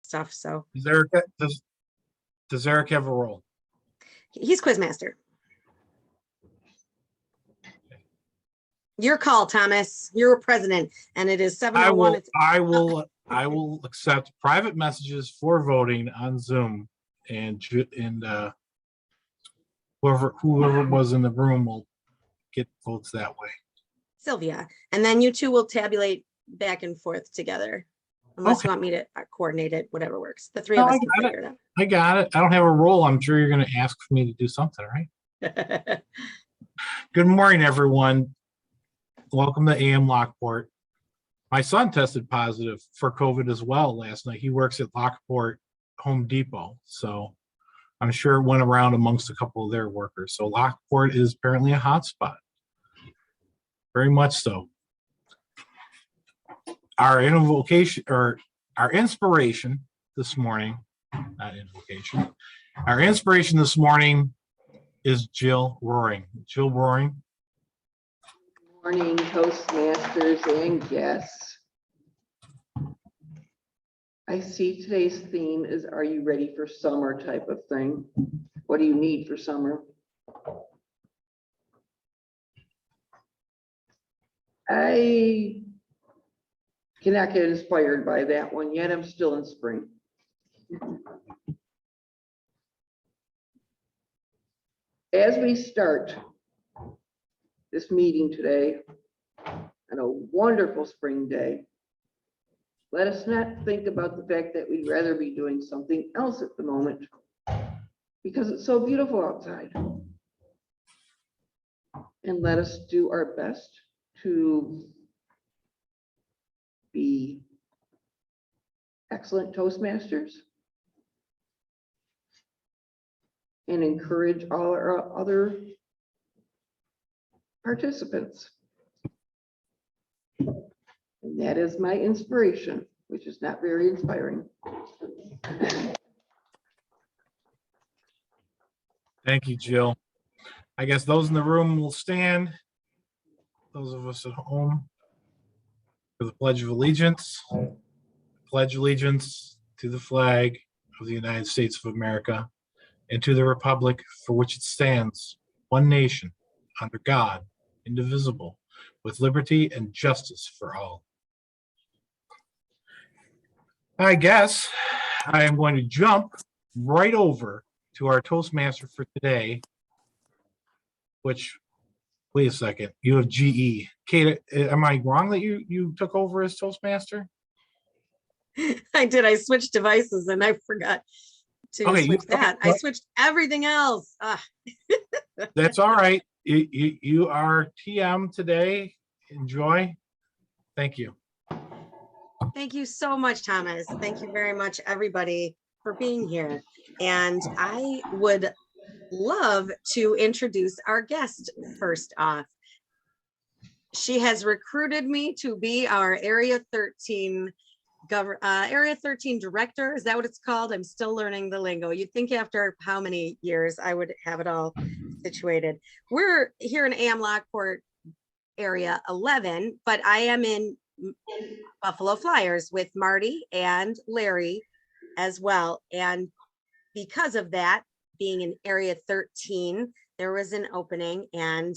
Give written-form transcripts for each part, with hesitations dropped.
stuff. So does Eric have a role? He's quizmaster. Your call, Thomas. You're a president, and it is 7:01. I will accept private messages for voting on Zoom, and whoever was in the room will get votes that way. Sylvia, and then you two will tabulate back and forth together, unless you want me to coordinate it. Whatever works. The three of us can figure it out. I got it. I don't have a role. I'm sure you're going to ask for me to do something, right? Good morning, everyone. Welcome to AM Lockport. My son tested positive for COVID as well last night. He works at Lockport Home Depot, so I'm sure it went around amongst a couple of their workers. So Lockport is apparently a hot spot. Very much so. Our inspiration this morning, not invocation. Our inspiration this morning is Jill Roaring. Jill Roaring. Good morning, Toastmasters and guests. I see today's theme is, are you ready for summer type of thing? What do you need for summer? I cannot get inspired by that one yet. I'm still in spring. As we start this meeting today on a wonderful spring day, let us not think about the fact that we'd rather be doing something else at the moment because it's so beautiful outside. And let us do our best to be excellent Toastmasters and encourage all our other participants. And that is my inspiration, which is not very inspiring. Thank you, Jill. I guess those in the room will stand. Those of us at home for the Pledge of Allegiance. Pledge allegiance to the flag of the United States of America and to the republic for which it stands, one nation, under God, indivisible, with liberty and justice for all. I guess I am going to jump right over to our Toastmaster for today, which, wait a second, you have GE. Kate, am I wrong that you took over as Toastmaster? I did. I switched devices and I forgot to switch that. I switched everything else. That's all right. You are TM today. Enjoy. Thank you. Thank you so much, Thomas. Thank you very much, everybody, for being here. And I would love to introduce our guest first off. She has recruited me to be our Area 13 director. Is that what it's called? I'm still learning the lingo. You'd think after how many years I would have it all situated. We're here in AM Lockport Area 11, but I am in Buffalo Flyers with Marty and Larry as well. And because of that, being in Area 13, there was an opening, and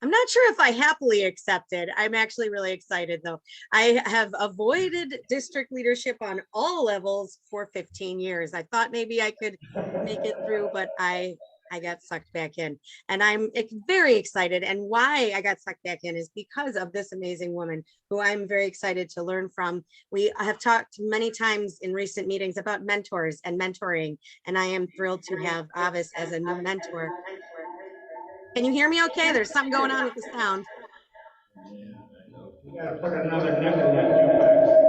I'm not sure if I happily accepted. I'm actually really excited though. I have avoided district leadership on all levels for 15 years. I thought maybe I could make it through, but I got sucked back in, and I'm very excited. And why I got sucked back in is because of this amazing woman who I'm very excited to learn from. We have talked many times in recent meetings about mentors and mentoring, and I am thrilled to have Avis as a new mentor. Can you hear me okay? There's something going on with the sound. You gotta put another nickel in that jukebox.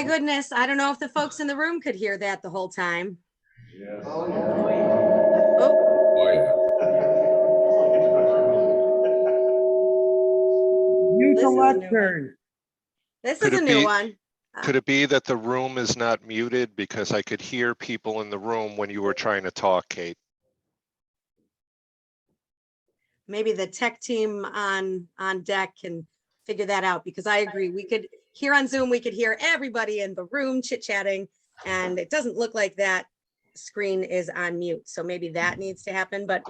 goodness. I don't know if the folks in the room could hear that the whole time. Yes. Oh, yeah. Oh, Oh, yeah. Mute This the is a new lectern. this Could is a it new be- one. Could it be that the room is not muted because I could hear people in the room when you were trying to talk, Kate? Maybe the tech team on deck can figure that out, because I agree. We could here on Zoom, we could hear everybody in the room chit-chatting, and it doesn't look like that screen is on mute. So maybe that needs to happen, but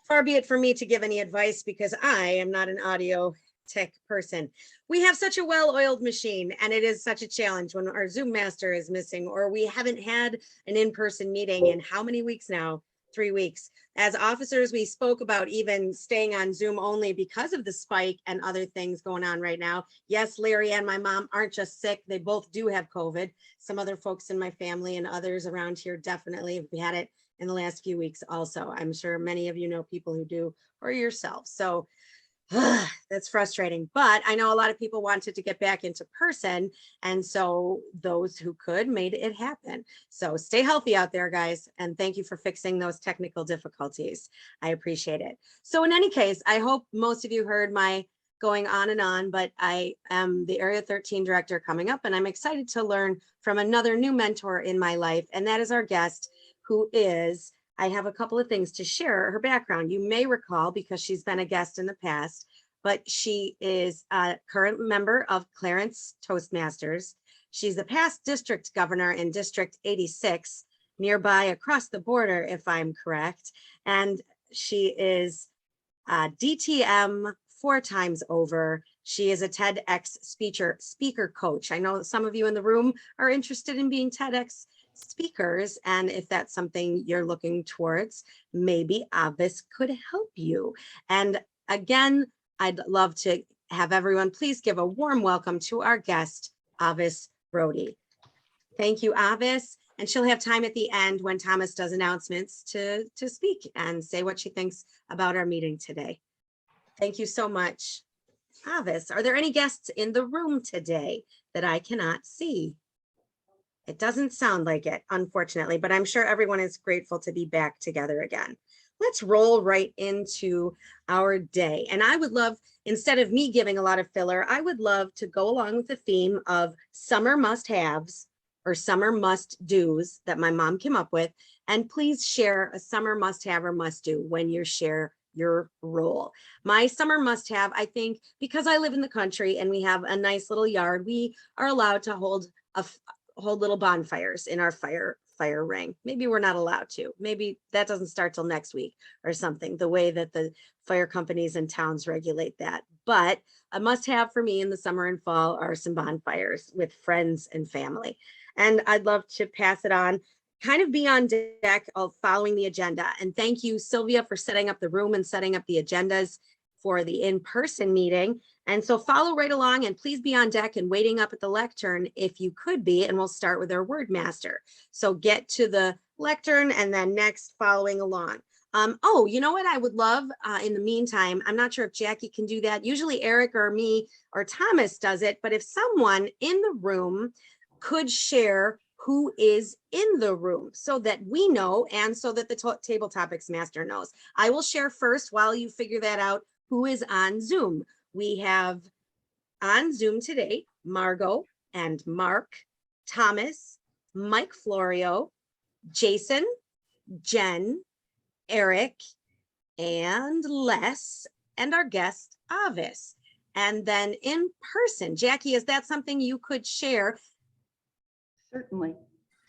far be it for me to give any advice, because I am not an audio tech person. We have such a well-oiled machine, and it is such a challenge when our Zoom master is missing, or we haven't had an in-person meeting in how many weeks now? 3 weeks. As officers, we spoke about even staying on Zoom only because of the spike and other things going on right now. Yes, Larry and my mom aren't just sick. They both do have COVID. Some other folks in my family and others around here definitely have had it in the last few weeks also. I'm sure many of you know people who do, or yourself. So that's frustrating, but I know a lot of people wanted to get back into person. And so those who could made it happen. So stay healthy out there, guys. And thank you for fixing those technical difficulties. I appreciate it. So in any case, I hope most of you heard my going on and on, but I am the Area 13 director coming up, and I'm excited to learn from another new mentor in my life. And that is our guest, who is, I have a couple of things to share her background. You may recall, because she's been a guest in the past, but she is a current member of Clarence Toastmasters. She's the past district governor in District 86, nearby across the border, if I'm correct. And she is DTM 4 times over. She is a TEDx speaker coach. I know some of you in the room are interested in being TEDx speakers, and if that's something you're looking towards, maybe Avis could help you. And again, I'd love to have everyone please give a warm welcome to our guest, Avis Brody. Thank you, Avis. And she'll have time at the end when Thomas does announcements to speak and say what she thinks about our meeting today. Thank you so much. Avis, are there any guests in the room today that I cannot see? It doesn't sound like it, unfortunately, but I'm sure everyone is grateful to be back together again. Let's roll right into our day. And I would love, instead of me giving a lot of filler, I would love to go along with the theme of summer must-haves or summer must-dos that my mom came up with. And please share a summer must-have or must-do when you share your role. My summer must-have, I think, because I live in the country and we have a nice little yard, we are allowed to hold little bonfires in our fire ring. Maybe we're not allowed to. Maybe that doesn't start till next week or something, the way that the fire companies and towns regulate that. But a must-have for me in the summer and fall are some bonfires with friends and family. And I'd love to pass it on, kind of be on deck of following the agenda. And thank you, Sylvia, for setting up the room and setting up the agendas for the in-person meeting. And so follow right along, and please be on deck and waiting up at the lectern if you could be, and we'll start with our word master. So get to the lectern and then next following along. Oh, you know what I would love in the meantime, I'm not sure if Jackie can do that. Usually Eric or me or Thomas does it, but if someone in the room could share who is in the room so that we know, and so that the table topics master knows. I will share first while you figure that out, who is on Zoom. We have on Zoom today, Margot and Mark, Thomas, Mike Florio, Jason, Jen, Eric, and Les, and our guest, Avis. And then in person, Jackie, is that something you could share? Certainly.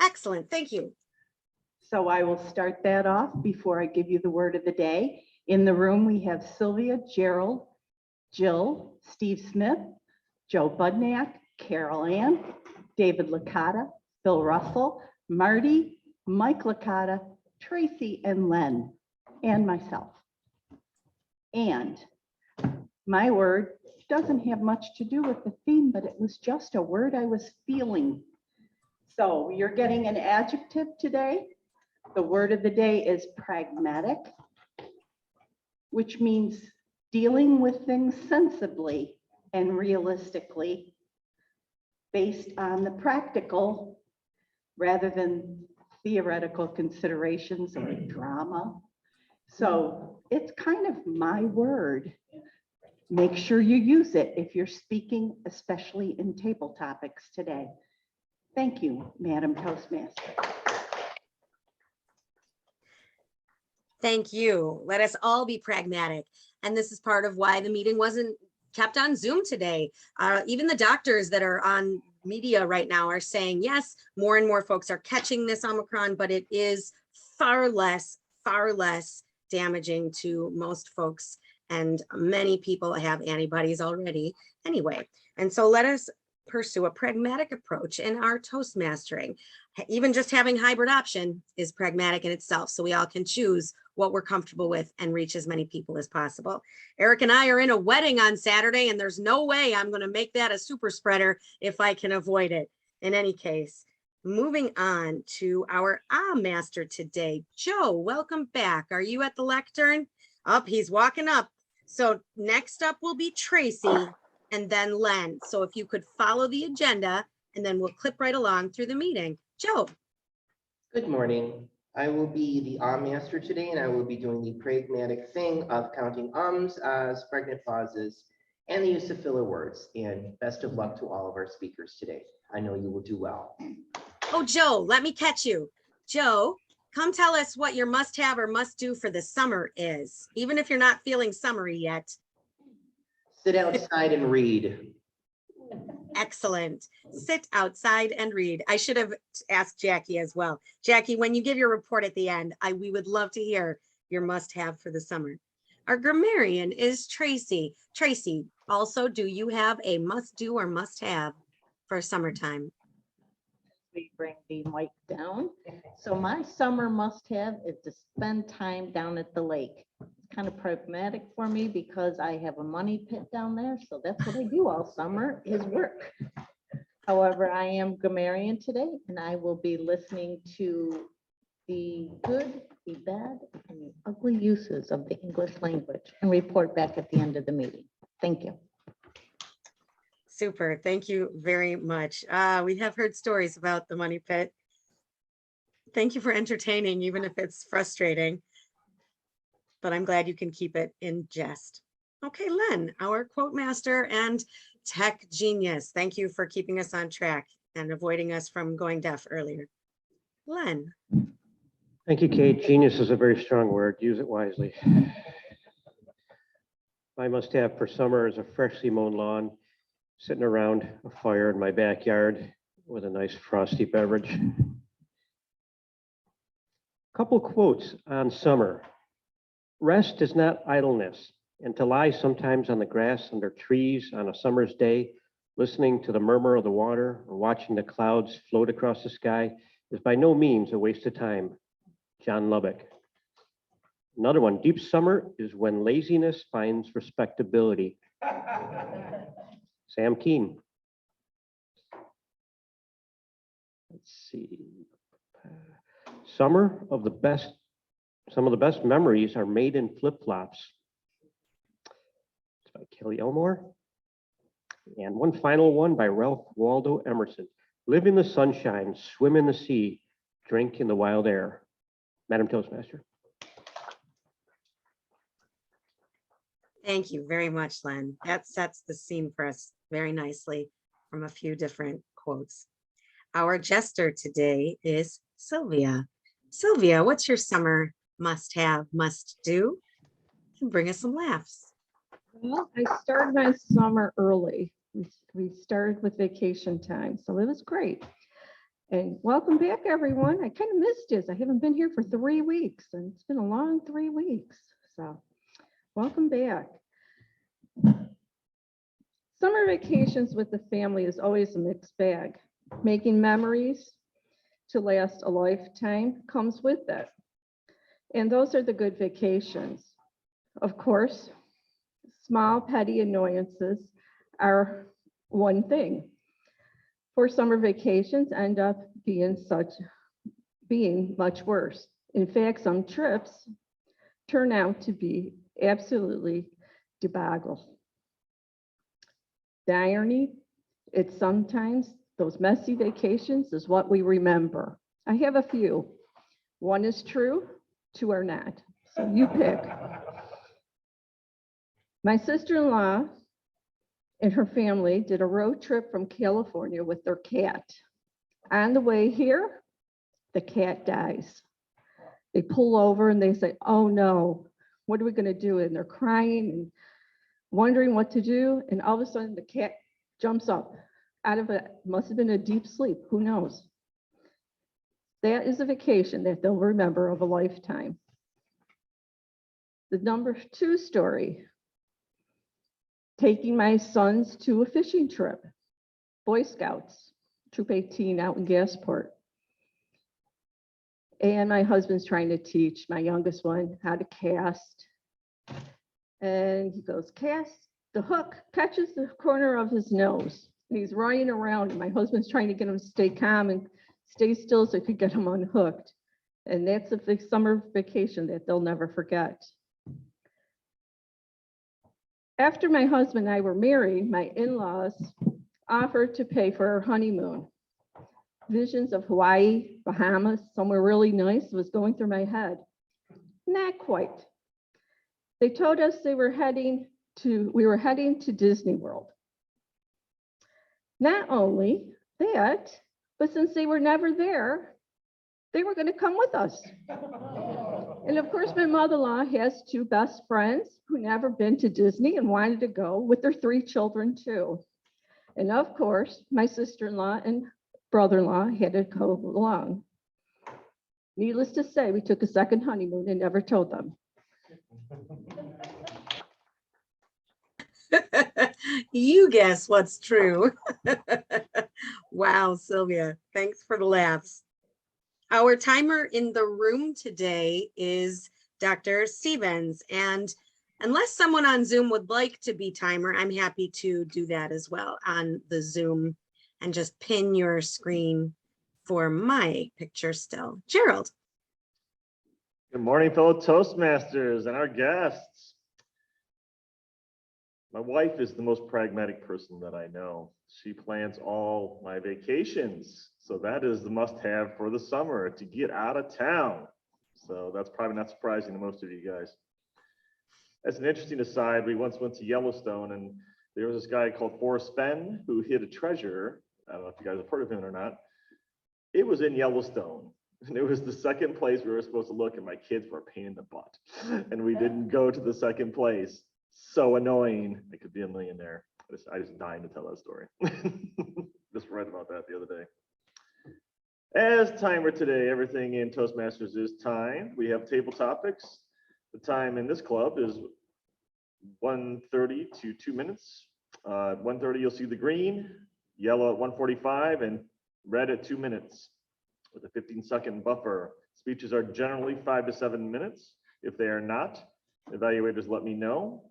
Excellent, thank you. So I will start that off before I give you the word of the day. In the room, we have Sylvia, Gerald, Jill, Steve Smith, Joe Budniak, Carol Ann, David Licata, Phil Russell, Marty, Mike Licata, Tracy, and Len, and myself. And my word doesn't have much to do with the theme, but it was just a word I was feeling. So you're getting an adjective today. The word of the day is pragmatic, which means dealing with things sensibly and realistically. based on the practical rather than theoretical considerations or drama. So it's kind of my word. Make sure you use it if you're speaking, especially in table topics today. Thank you, Madam Toastmaster. Thank you. Let us all be pragmatic. And this is part of why the meeting wasn't kept on Zoom today. Even the doctors that are on media right now are saying, yes, more and more folks are catching this Omicron, but it is far less damaging to most folks. And many people have antibodies already anyway. And so let us pursue a pragmatic approach in our Toastmastering. Even just having hybrid option is pragmatic in itself, so we all can choose what we're comfortable with and reach as many people as possible. Eric and I are in a wedding on Saturday, and there's no way I'm going to make that a super spreader if I can avoid it. In any case, moving on to our master today. Joe, welcome back. Are you at the lectern? Up, he's walking up. So next up will be Tracy and then Len. So if you could follow the agenda, and then we'll clip right along through the meeting. Joe. Good morning. I will be the master today, and I will be doing the pragmatic thing of counting ums, ahs, pregnant pauses, and the use of filler words. And best of luck to all of our speakers today. I know you will do well. Oh, Joe, let me catch you. Joe, come tell us what your must have or must do for the summer is, even if you're not feeling summery yet. Sit outside and read. Excellent. Sit outside and read. I should have asked Jackie as well. Jackie, when you give your report at the end, we would love to hear your must have for the summer. Our grammarian is Tracy. Tracy, also, do you have a must do or must have for summertime? We bring the mic down. So my summer must have is to spend time down at the lake. It's kind of pragmatic for me because I have a money pit down there. So that's what I do all summer is work. However, I am grammarian today and I will be listening to the good, the bad, and the ugly uses of the English language and report back at the end of the meeting. Thank you. Super. Thank you very much. We have heard stories about the money pit. Thank you for entertaining, even if it's frustrating. But I'm glad you can keep it in jest. Okay, Len, our quote master and tech genius. Thank you for keeping us on track and avoiding us from going deaf earlier. Len. Thank you, Kate. Genius is a very strong word. Use it wisely. My must have for summer is a freshly mown lawn, sitting around a fire in my backyard with a nice frosty beverage. Couple quotes on summer. Rest is not idleness, and to lie sometimes on the grass under trees on a summer's day, listening to the murmur of the water or watching the clouds float across the sky is by no means a waste of time. John Lubbock. Another one, deep summer is when laziness finds respectability. Sam Keen. Let's see. Some of the best memories are made in flip-flops. It's by Kelly Elmore. And one final one by Ralph Waldo Emerson. Live in the sunshine, swim in the sea, drink in the wild air. Madam Toastmaster. Thank you very much, Len. That sets the scene for us very nicely from a few different quotes. Our jester today is Sylvia. Sylvia, what's your summer must have, must do? And bring us some laughs. Well, I started my summer early. We started with vacation time, so it was great. And welcome back, everyone. I kind of missed this. I haven't been here for 3 weeks, and it's been a long 3 weeks. So welcome back. Summer vacations with the family is always a mixed bag. Making memories to last a lifetime comes with it. And those are the good vacations. Of course, small petty annoyances are one thing. For summer vacations end up being much worse. In fact, some trips turn out to be absolutely debacle. The irony It's sometimes those messy vacations is what we remember. I have a few. One is true, two are not. So you pick. My sister-in-law and her family did a road trip from California with their cat. On the way here, the cat dies. They pull over and they say, oh no, what are we gonna do? And they're crying and wondering what to do. And all of a sudden the cat jumps up out of it, must have been a deep sleep, who knows? That is a vacation that they'll remember of a lifetime. The number 2 story, taking my sons to a fishing trip, Boy Scouts, Troop 18 out in Gasport. And my husband's trying to teach my youngest one how to cast. And he goes, cast, the hook catches the corner of his nose. And he's running around, and my husband's trying to get him to stay calm and stay still so he could get him unhooked. And that's a big summer vacation that they'll never forget. After my husband and I were married, my in-laws offered to pay for our honeymoon. Visions of Hawaii, Bahamas, somewhere really nice was going through my head. Not quite. They told us we were heading to Disney World. Not only that, but since they were never there, they were going to come with us. And of course, my mother-in-law has 2 best friends who never been to Disney and wanted to go with their 3 children too. And of course, my sister-in-law and brother-in-law had to go along. Needless to say, we took a second honeymoon and never told them. You guess what's true. Wow, Sylvia, thanks for the laughs. Our timer in the room today is Dr. Stevens, and unless someone on Zoom would like to be timer, I'm happy to do that as well on the Zoom and just pin your screen for my picture still. Gerald. Good morning, fellow Toastmasters and our guests. My wife is the most pragmatic person that I know. She plans all my vacations. So that is the must-have for the summer, to get out of town. So that's probably not surprising to most of you guys. As an interesting aside, we once went to Yellowstone, and there was this guy called Forrest Fenn who hid a treasure. I don't know if you guys have heard of him or not. It was in Yellowstone. And it was the second place we were supposed to look, and my kids were a pain in the butt. And we didn't go to the second place. So annoying. I could be a millionaire. I just dying to tell that story. Just read about that the other day. As timer today, everything in Toastmasters is timed. We have table topics. The time in this club is 1:30 to 2 minutes. 1:30, you'll see the green, yellow at 1:45, and red at 2 minutes with a 15-second buffer. Speeches are generally 5 to 7 minutes. If they are not, evaluators let me know.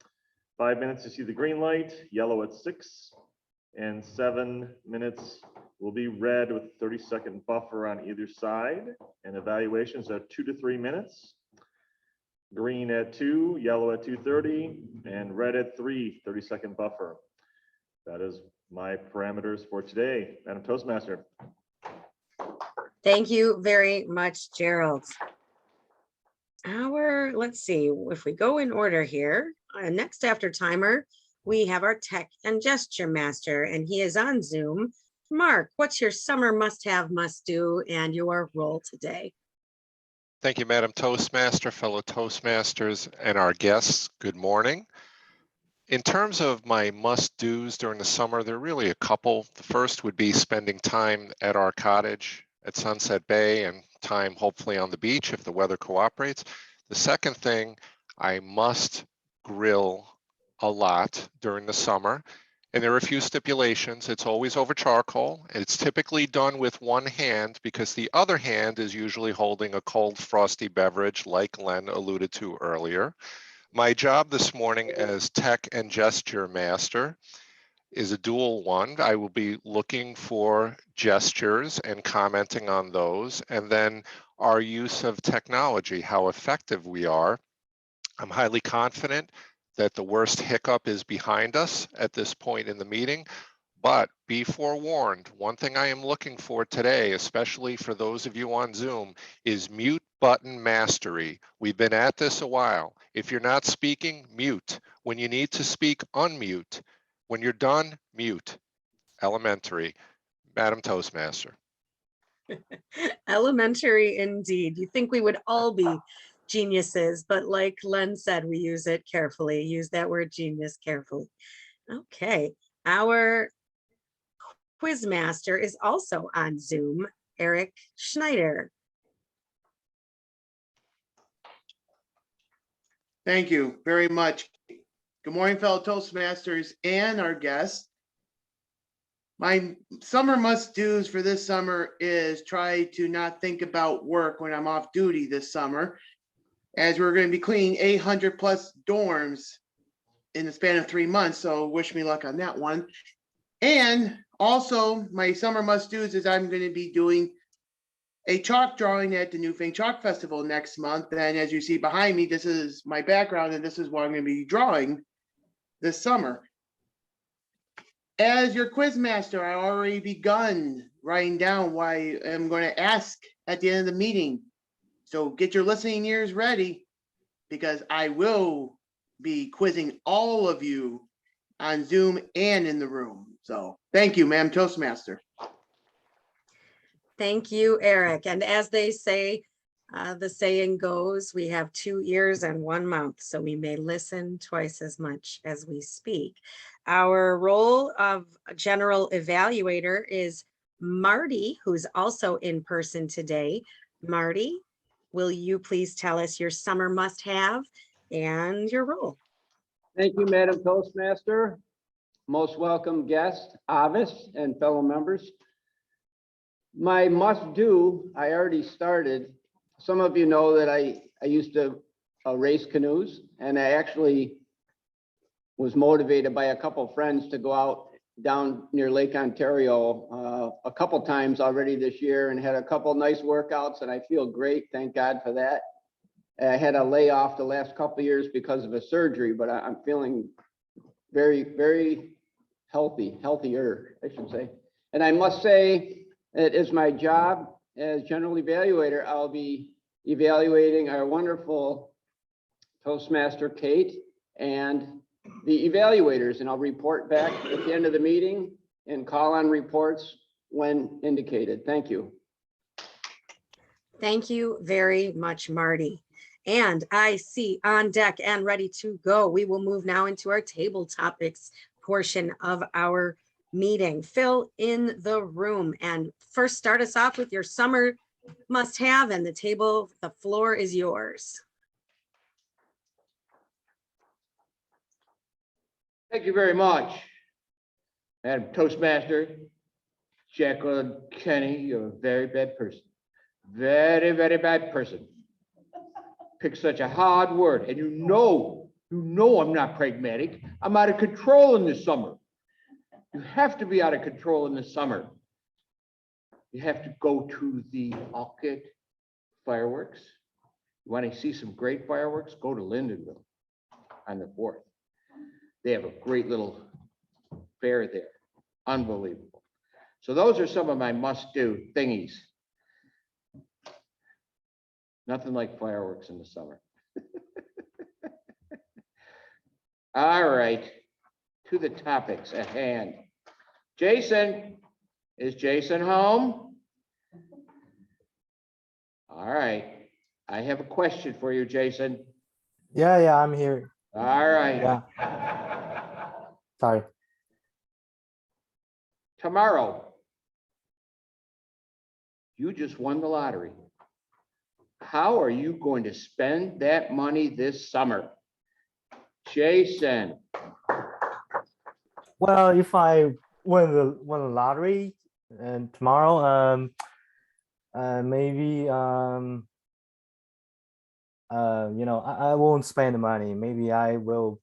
5 minutes to see the green light, yellow at 6, and 7 minutes will be red with a 30-second buffer on either side, and evaluations are 2 to 3 minutes. Green at 2, yellow at 2:30, and red at 3, 30-second buffer. That is my parameters for today. Madam Toastmaster. Thank you very much, Gerald. Let's see, if we go in order here, next after timer, we have our tech and gesture master, and he is on Zoom. Mark, what's your summer must-have, must-do, and your role today? Thank you, Madam Toastmaster, fellow Toastmasters, and our guests. Good morning. In terms of my must-dos during the summer, there are really a couple. The first would be spending time at our cottage at Sunset Bay and time hopefully on the beach if the weather cooperates. The second thing, I must grill a lot during the summer. And there are a few stipulations. It's always over charcoal. It's typically done with one hand because the other hand is usually holding a cold, frosty beverage like Len alluded to earlier. My job this morning as tech and gesture master is a dual one. I will be looking for gestures and commenting on those, and then our use of technology, how effective we are. I'm highly confident that the worst hiccup is behind us at this point in the meeting, But be forewarned, one thing I am looking for today, especially for those of you on Zoom, is mute button mastery. We've been at this a while. If you're not speaking, mute. When you need to speak, unmute. When you're done, mute. Elementary. Madam Toastmaster. Elementary indeed. You think we would all be geniuses, but like Len said, we use it carefully. Use that word genius carefully. Okay, our quiz master is also on Zoom, Eric Schneider. Thank you very much. Good morning, fellow Toastmasters and our guests. My summer must-dos for this summer is try to not think about work when I'm off duty this summer, as we're going to be cleaning 800 plus dorms in the span of 3 months. So wish me luck on that one. And also my summer must-dos is I'm going to be doing a chalk drawing at the New Thing Chalk Festival next month. And as you see behind me, this is my background and this is what I'm going to be drawing this summer. As your quiz master, I already begun writing down what I am going to ask at the end of the meeting. So get your listening ears ready, because I will be quizzing all of you on Zoom and in the room. So thank you, ma'am Toastmaster. Thank you, Eric. And as they say, the saying goes, we have 2 ears and 1 mouth, so we may listen twice as much as we speak. Our role of general evaluator is Marty, who's also in person today. Marty, will you please tell us your summer must-have and your role? Thank you, Madam Toastmaster. Most welcome guest, Avis, and fellow members. My must-do, I already started. Some of you know that I used to race canoes, and I actually was motivated by a couple friends to go out down near Lake Ontario a couple times already this year, and had a couple nice workouts, and I feel great. Thank God for that. I had a layoff the last couple of years because of a surgery, but I'm feeling very, very healthier, I should say. And I must say, it is my job as general evaluator. I'll be evaluating our wonderful Toastmaster Kate and the evaluators, and I'll report back at the end of the meeting and call on reports when indicated. Thank you. Thank you very much, Marty. And I see on deck and ready to go. We will move now into our table topics portion of our meeting. Fill in the room and first start us off with your summer must-have, and the floor is yours. Thank you very much, Madam Toastmaster. Jacqueline Kenny, you're a very bad person. Very, very bad person. Pick such a hard word, and you know I'm not pragmatic. I'm out of control in the summer. You have to be out of control in the summer. You have to go to the Orchid fireworks. You want to see some great fireworks? Go to Lindenville on the 4th. They have a great little fair there. Unbelievable. So those are some of my must-do thingies. Nothing like fireworks in the summer. All right, to the topics at hand. Jason, is Jason home? All right, I have a question for you, Jason. Yeah, I'm here. All right. Yeah. Sorry. Tomorrow, you just won the lottery. How are you going to spend that money this summer? Jason. Well, if I win the lottery and tomorrow, maybe I won't spend the money. Maybe I will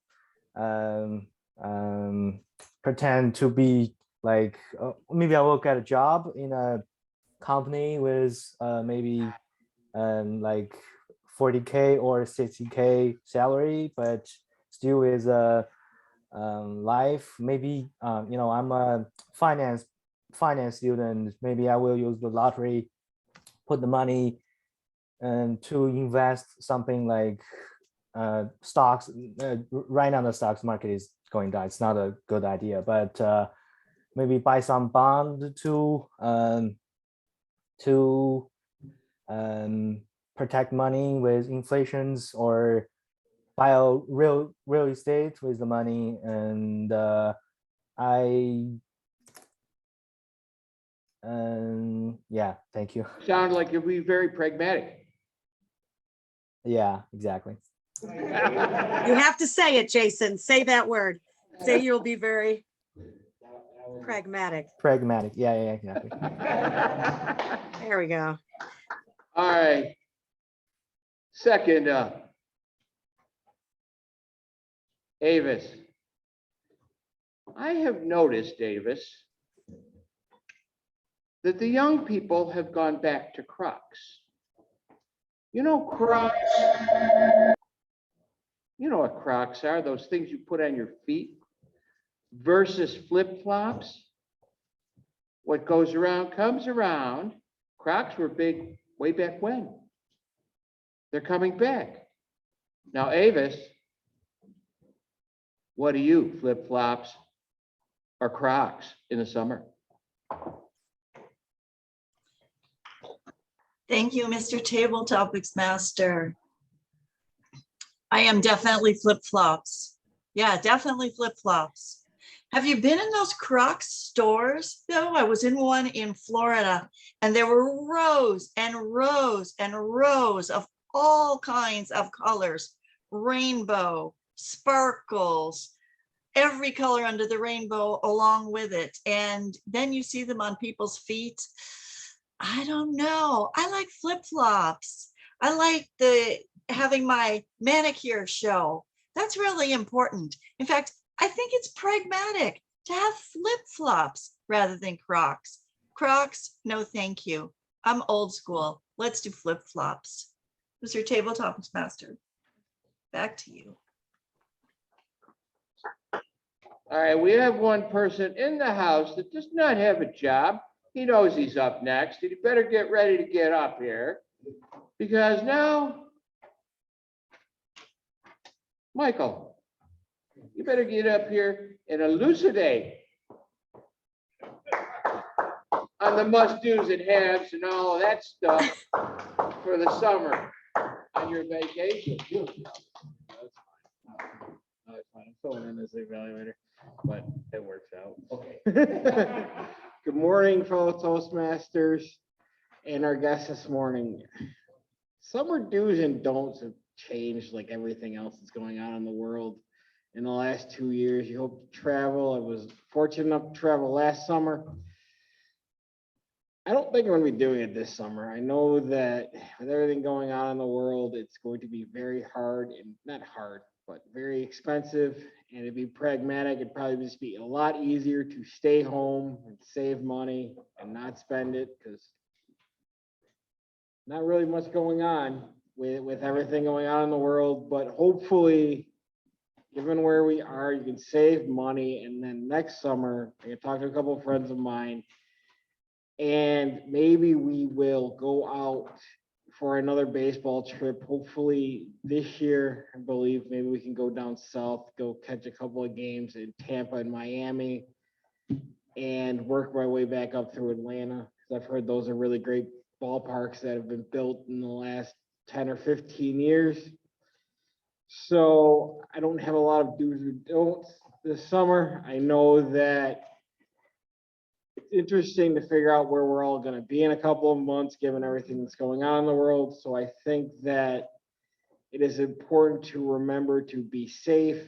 pretend to be like maybe I will get a job in a company with maybe like 40K or 60K salary, but still is a life. Maybe I'm a finance student. Maybe I will use the lottery, put the money and to invest something like stocks. Right now the stocks market is going down. It's not a good idea, but maybe buy some bond to protect money with inflations, or buy a real estate with the money. And yeah, thank you. Sound like you'll be very pragmatic. Yeah, exactly. You have to say it, Jason. Say that word. Say you'll be very pragmatic. Pragmatic. Yeah, exactly. There we go. All right. Second up. Avis. I have noticed, Davis, that the young people have gone back to Crocs. You know Crocs? You know what Crocs are, those things you put on your feet versus flip-flops. What goes around comes around. Crocs were big way back when. They're coming back. Now, Avis, what do you, flip-flops or Crocs in the summer? Thank you, Mr. Table Topics Master. I am definitely flip-flops. Yeah, definitely flip-flops. Have you been in those Crocs stores? No, I was in one in Florida, and there were rows and rows and rows of all kinds of colors, rainbow, sparkles, every color under the rainbow along with it. And then you see them on people's feet. I don't know. I like flip-flops. I like having my manicure show. That's really important. In fact, I think it's pragmatic to have flip-flops rather than Crocs. Crocs, no thank you. I'm old school. Let's do flip-flops. Mr. Table Topics Master, back to you. All right, we have one person in the house that does not have a job. He knows he's up next. He better get ready to get up here, because now, Michael, you better get up here and elucidate on the must-dos and haves and all of that stuff for the summer on your vacation. That's fine. I'm filling in as the evaluator, but it works out. Okay. Good morning, fellow Toastmasters and our guests this morning. Summer do's and don'ts have changed like everything else that's going on in the world in the last 2 years. You hope to travel. I was fortunate enough to travel last summer. I don't think I'm going to be doing it this summer. I know that with everything going on in the world, it's going to be very hard, and not hard, but very expensive. And to be pragmatic, it'd probably just be a lot easier to stay home and save money and not spend it, because not really much going on with everything going on in the world. But hopefully, given where we are, you can save money. And then next summer, I can talk to a couple of friends of mine, and maybe we will go out for another baseball trip. Hopefully this year, I believe maybe we can go down south, go catch a couple of games in Tampa and Miami, and work my way back up through Atlanta, because I've heard those are really great ballparks that have been built in the last 10 or 15 years. So I don't have a lot of do's or don'ts this summer. I know that it's interesting to figure out where we're all going to be in a couple of months, given everything that's going on in the world. So I think that it is important to remember to be safe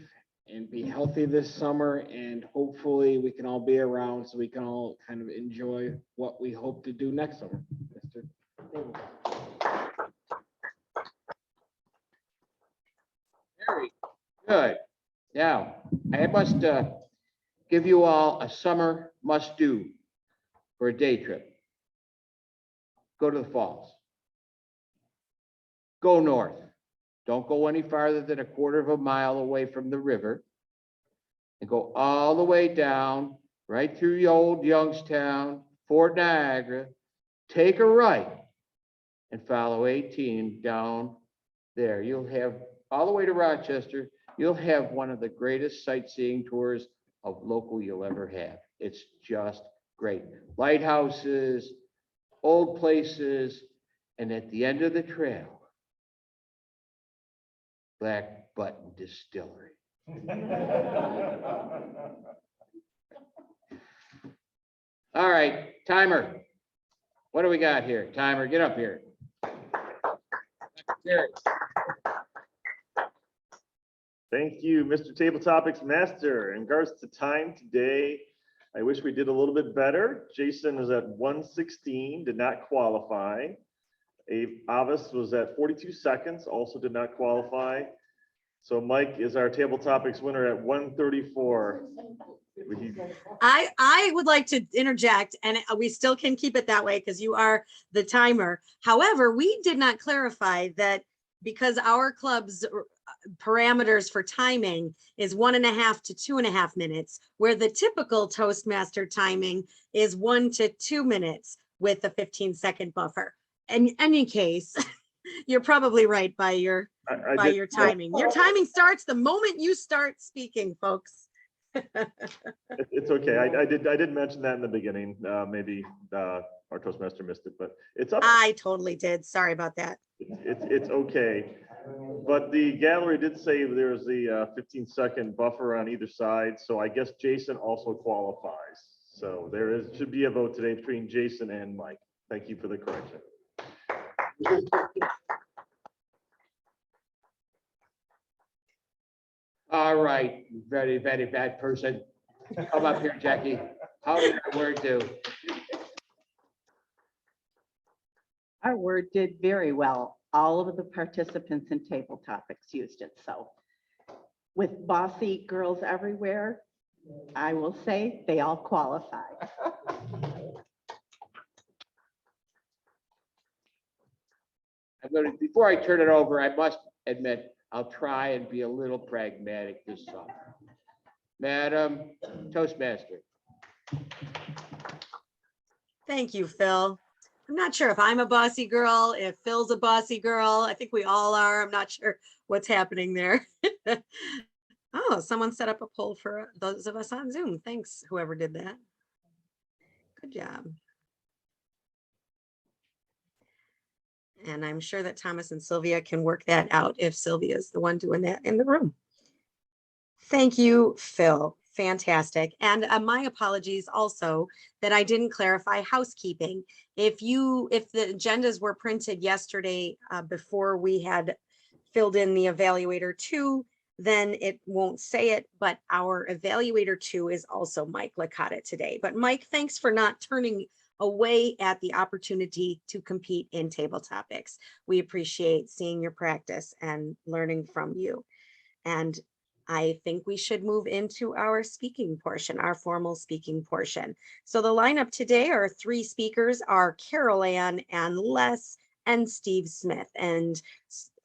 and be healthy this summer. And hopefully we can all be around so we can all kind of enjoy what we hope to do next summer. Very good. Now, I must give you all a summer must-do for a day trip. Go to the falls. Go north. Don't go any farther than a quarter of a mile away from the river. and go all the way down, right through the old Youngstown, Fort Niagara, take a right and follow 18 down there. You'll have all the way to Rochester. You'll have one of the greatest sightseeing tours of local you'll ever have. It's just great. Lighthouses, old places, and at the end of the trail, Black Button Distillery. All right, timer. What do we got here? Timer, get up here. Here. Thank you, Mr. Table Topics Master. In regards to time today, I wish we did a little bit better. Jason is at 1:16, did not qualify. Avis was at 42 seconds, also did not qualify. So Mike is our Table Topics winner at 1:34. I would like to interject, and we still can keep it that way because you are the timer. However, we did not clarify that because our club's parameters for timing is 1.5 to 2.5 minutes, where the typical Toastmaster timing is 1 to 2 minutes with a 15-second buffer. In any case, you're probably right by your your timing. Your timing starts the moment you start speaking, folks. It's okay. I did mention that in the beginning. Maybe our Toastmaster missed it, but it's up. I totally did. Sorry about that. It's okay. But the gallery did say there's the 15-second buffer on either side. So I guess Jason also qualifies. So there should be a vote today between Jason and Mike. Thank you for the correction. All right, very, very bad person. Come up here, Jackie. How did our word do? Our word did very well. All of the participants in Table Topics used it. So with bossy girls everywhere, I will say they all qualify. Before I turn it over, I must admit, I'll try and be a little pragmatic this summer. Madam Toastmaster. Thank you, Phil. I'm not sure if I'm a bossy girl, if Phil's a bossy girl. I think we all are. I'm not sure what's happening there. Oh, someone set up a poll for those of us on Zoom. Thanks, whoever did that. Good job. And I'm sure that Thomas and Sylvia can work that out if Sylvia is the one doing that in the room. Thank you, Phil. Fantastic. And my apologies also that I didn't clarify housekeeping. If the agendas were printed yesterday before we had filled in the evaluator 2, then it won't say it, but our evaluator 2 is also Mike Licata today. But Mike, thanks for not turning away at the opportunity to compete in Table Topics. We appreciate seeing your practice and learning from you. And I think we should move into our speaking portion, our formal speaking portion. So the lineup today, our 3 speakers are Carol Ann and Les and Steve Smith. And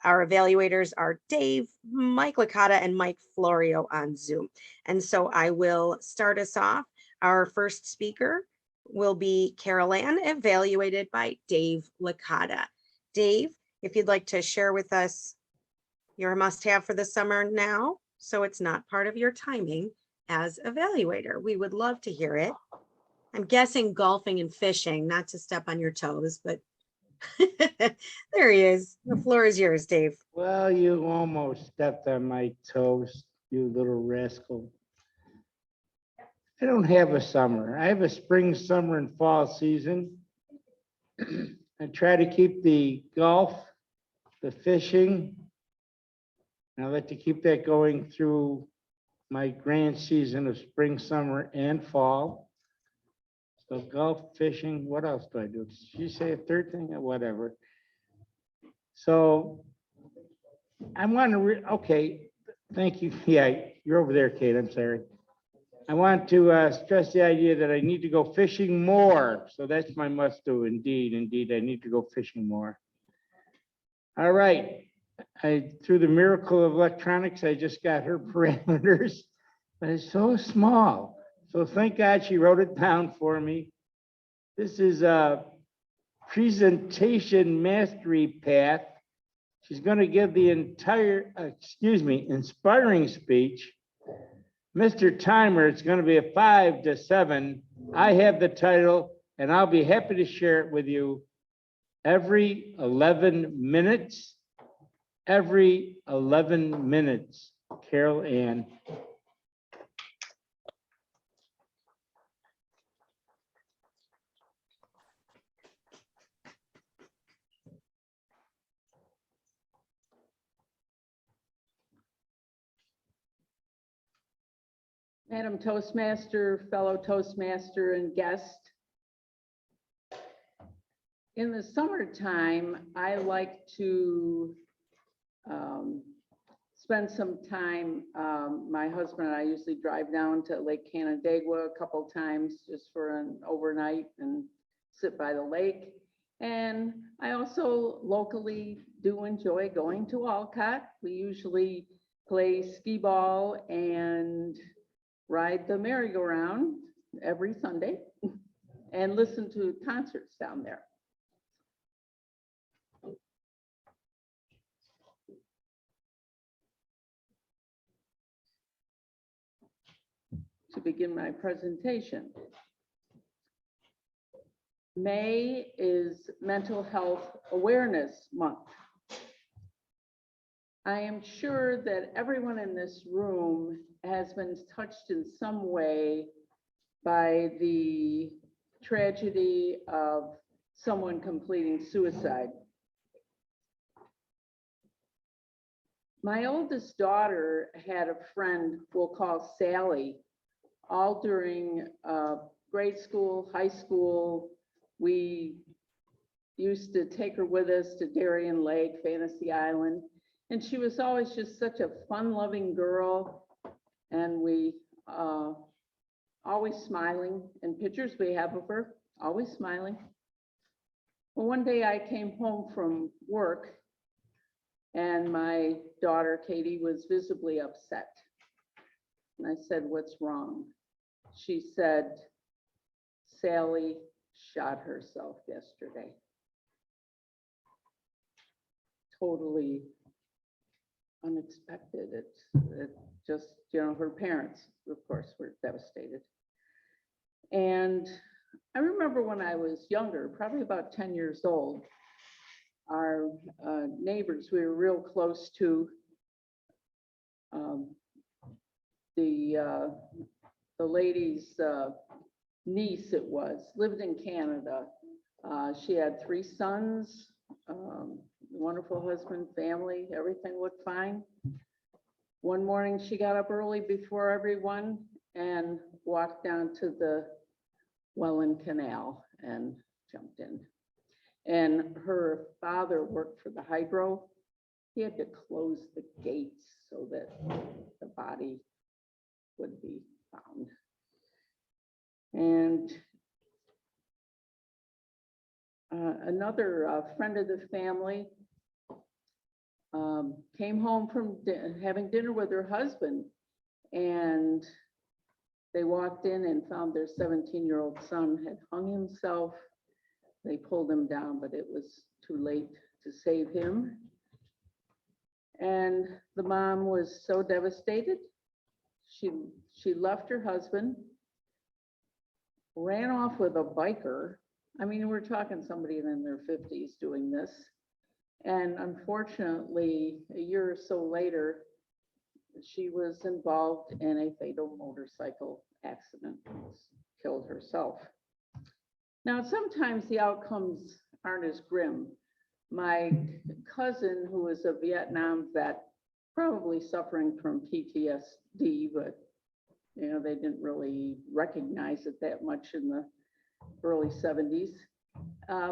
our evaluators are Dave, Mike Licata, and Mike Florio on Zoom. And so I will start us off. Our first speaker will be Carol Ann, evaluated by Dave Licata. Dave, if you'd like to share with us your must-have for the summer now, so it's not part of your timing as evaluator. We would love to hear it. I'm guessing golfing and fishing, not to step on your toes, but there he is. The floor is yours, Dave. Well, you almost stepped on my toes, you little rascal. I don't have a summer. I have a spring, summer, and fall season. I try to keep the golf, the fishing, and I like to keep that going through my grand season of spring, summer, and fall. So golf, fishing, what else do I do? Did you say a third thing or whatever? So I want to, okay, thank you. Yeah, you're over there, Kate, I'm sorry. I want to stress the idea that I need to go fishing more. So that's my must do. Indeed, I need to go fishing more. All right. Through the miracle of electronics, I just got her parameters. but it's so small. So thank God she wrote it down for me. This is a presentation mastery path. She's going to give the entire, inspiring speech. Mr. Timer, it's going to be a 5 to 7. I have the title, and I'll be happy to share it with you every 11 minutes. Every 11 minutes. Carol Ann. Madam Toastmaster, fellow Toastmaster and guest. In the summertime, I like to spend some time, my husband and I usually drive down to Lake Canandaigua a couple times just for an overnight and sit by the lake. And I also locally do enjoy going to Alcott. We usually play skee ball and ride the merry-go-round every Sunday and listen to concerts down there. To begin my presentation. May is Mental Health Awareness Month. I am sure that everyone in this room has been touched in some way by the tragedy of someone completing suicide. My oldest daughter had a friend we'll call Sally. All during grade school, high school, we used to take her with us to Darien Lake, Fantasy Island, and she was always just such a fun-loving girl, and we always smiling. In pictures we have of her, always smiling. Well, one day I came home from work, and my daughter Katie was visibly upset. And I said, "What's wrong?" She said, "Sally shot herself yesterday." Totally unexpected. It just, her parents, of course, were devastated. And I remember when I was younger, probably about 10 years old, our neighbors we were real close to, the lady's niece, it was, lived in Canada. She had 3 sons, wonderful husband, family, everything looked fine. One morning she got up early before everyone and walked down to the Welland Canal and jumped in. And her father worked for the hydro. He had to close the gates so that the body would be found. And another friend of the family came home from having dinner with her husband, and they walked in and found their 17-year-old son had hung himself. They pulled him down, but it was too late to save him. And the mom was so devastated. She left her husband, ran off with a biker. I mean, we're talking somebody in their 50s doing this. And unfortunately, a year or so later, she was involved in a fatal motorcycle accident, killed herself. Now, sometimes the outcomes aren't as grim. My cousin, who was a Vietnam vet, probably suffering from PTSD, but they didn't really recognize it that much in the early 70s,